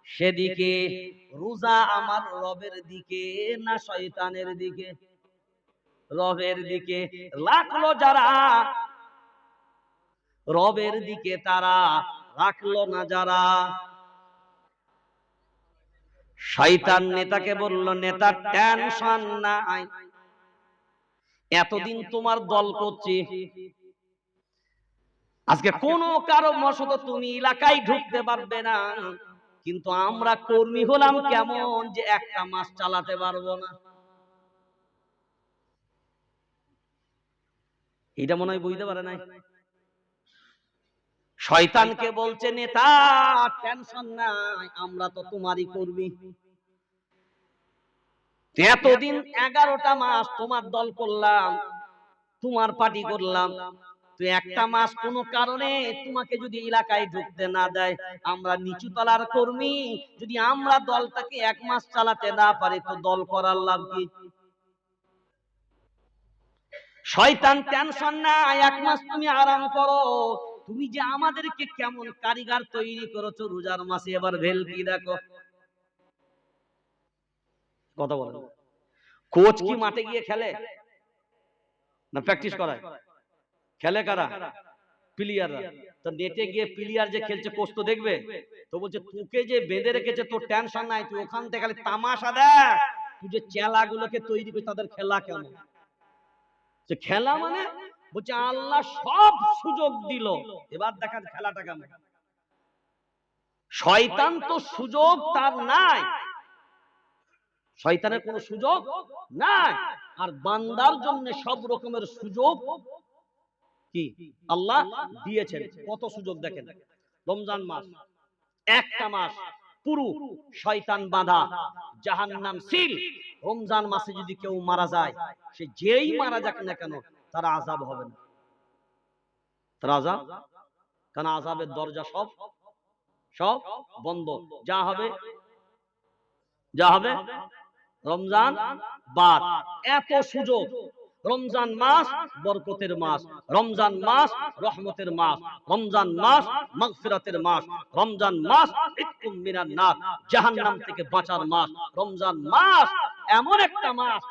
সেদিকে। রোজা আমার রবের দিকে না শয়তানের দিকে? রবের দিকে। রাখলো যারা রবের দিকে তারা, রাখলো না যারা। শয়তান নেতাকে বলল, নেতা টেনশন নাই, এতদিন তোমার দল করছি, আজকে কোনো কারো মশত তুমি এলাকায় ঢুকতে পারবে না, কিন্তু আমরা কর্মী হলাম কেমন যে একটা মাস চালাতে পারবো না। এটা মনে হয় বুঝতে পারে নাই। শয়তানকে বলছে, নেতা টেনশন নাই, আমরা তো তোমারই কর্মী, এতদিন 11টা মাস তোমার দল করলাম, তোমার পার্টি করলাম, তো একটা মাস কোনো কারণে তোমাকে যদি এলাকায় ঢুকতে না দেয়, আমরা নিচু তলার কর্মী, যদি আমরা দলটাকে এক মাস চালাতে না পারি তো দল করার লাভ কি? শয়তান টেনশন না, এক মাস তুমি আরাম করো। তুমি যে আমাদেরকে কেমন কারিগর তৈরি করেছো রোজার মাসে, এবার ভেলকি দেখো। কথা বলো, কোচ কি মাঠে গিয়ে খেলে না প্র্যাকটিস করায়? খেলে কারা? প্লেয়াররা। তো নেটে গিয়ে প্লেয়ার যে খেলছে কোচ তো দেখবে। তো বলছে তোকে যে বেঁধে রেখেছে তোর টেনশন নাই, তুই ওখান থেকে খালি তামাশা দেখ, তুই যে চেলাগুলোকে তৈরি করে তাদের খেলা কেমন। যে খেলা মানে বলছে আল্লাহ সব সুযোগ দিল, এবার দেখা খেলাটা কেমন। শয়তান তো সুযোগ তার নাই, শয়তানের কোনো সুযোগ নাই। আর বান্দার জন্য সব রকমের সুযোগ কি আল্লাহ দিয়েছেন। কত সুযোগ দেখেন। রমজান মাস একটা মাস পুরো শয়তান বাঁধা, জাহান্নাম সিল। রমজান মাসে যদি কেউ মারা যায়, সে যেই মারা যাক না কেন তার আযাব হবে না। তার আযাব, কারণ আযাবের দরজা সব সব বন্ধ। যা হবে যা হবে রমজান বাদ। এত সুযোগ। রমজান মাস বরকতের মাস, রমজান মাস রহমতের মাস, রমজান মাস মাগফিরাতের মাস, রমজান মাস ইতকুম মিনান নার, জাহান্নাম থেকে বাঁচার মাস। রমজান মাস এমন একটা মাস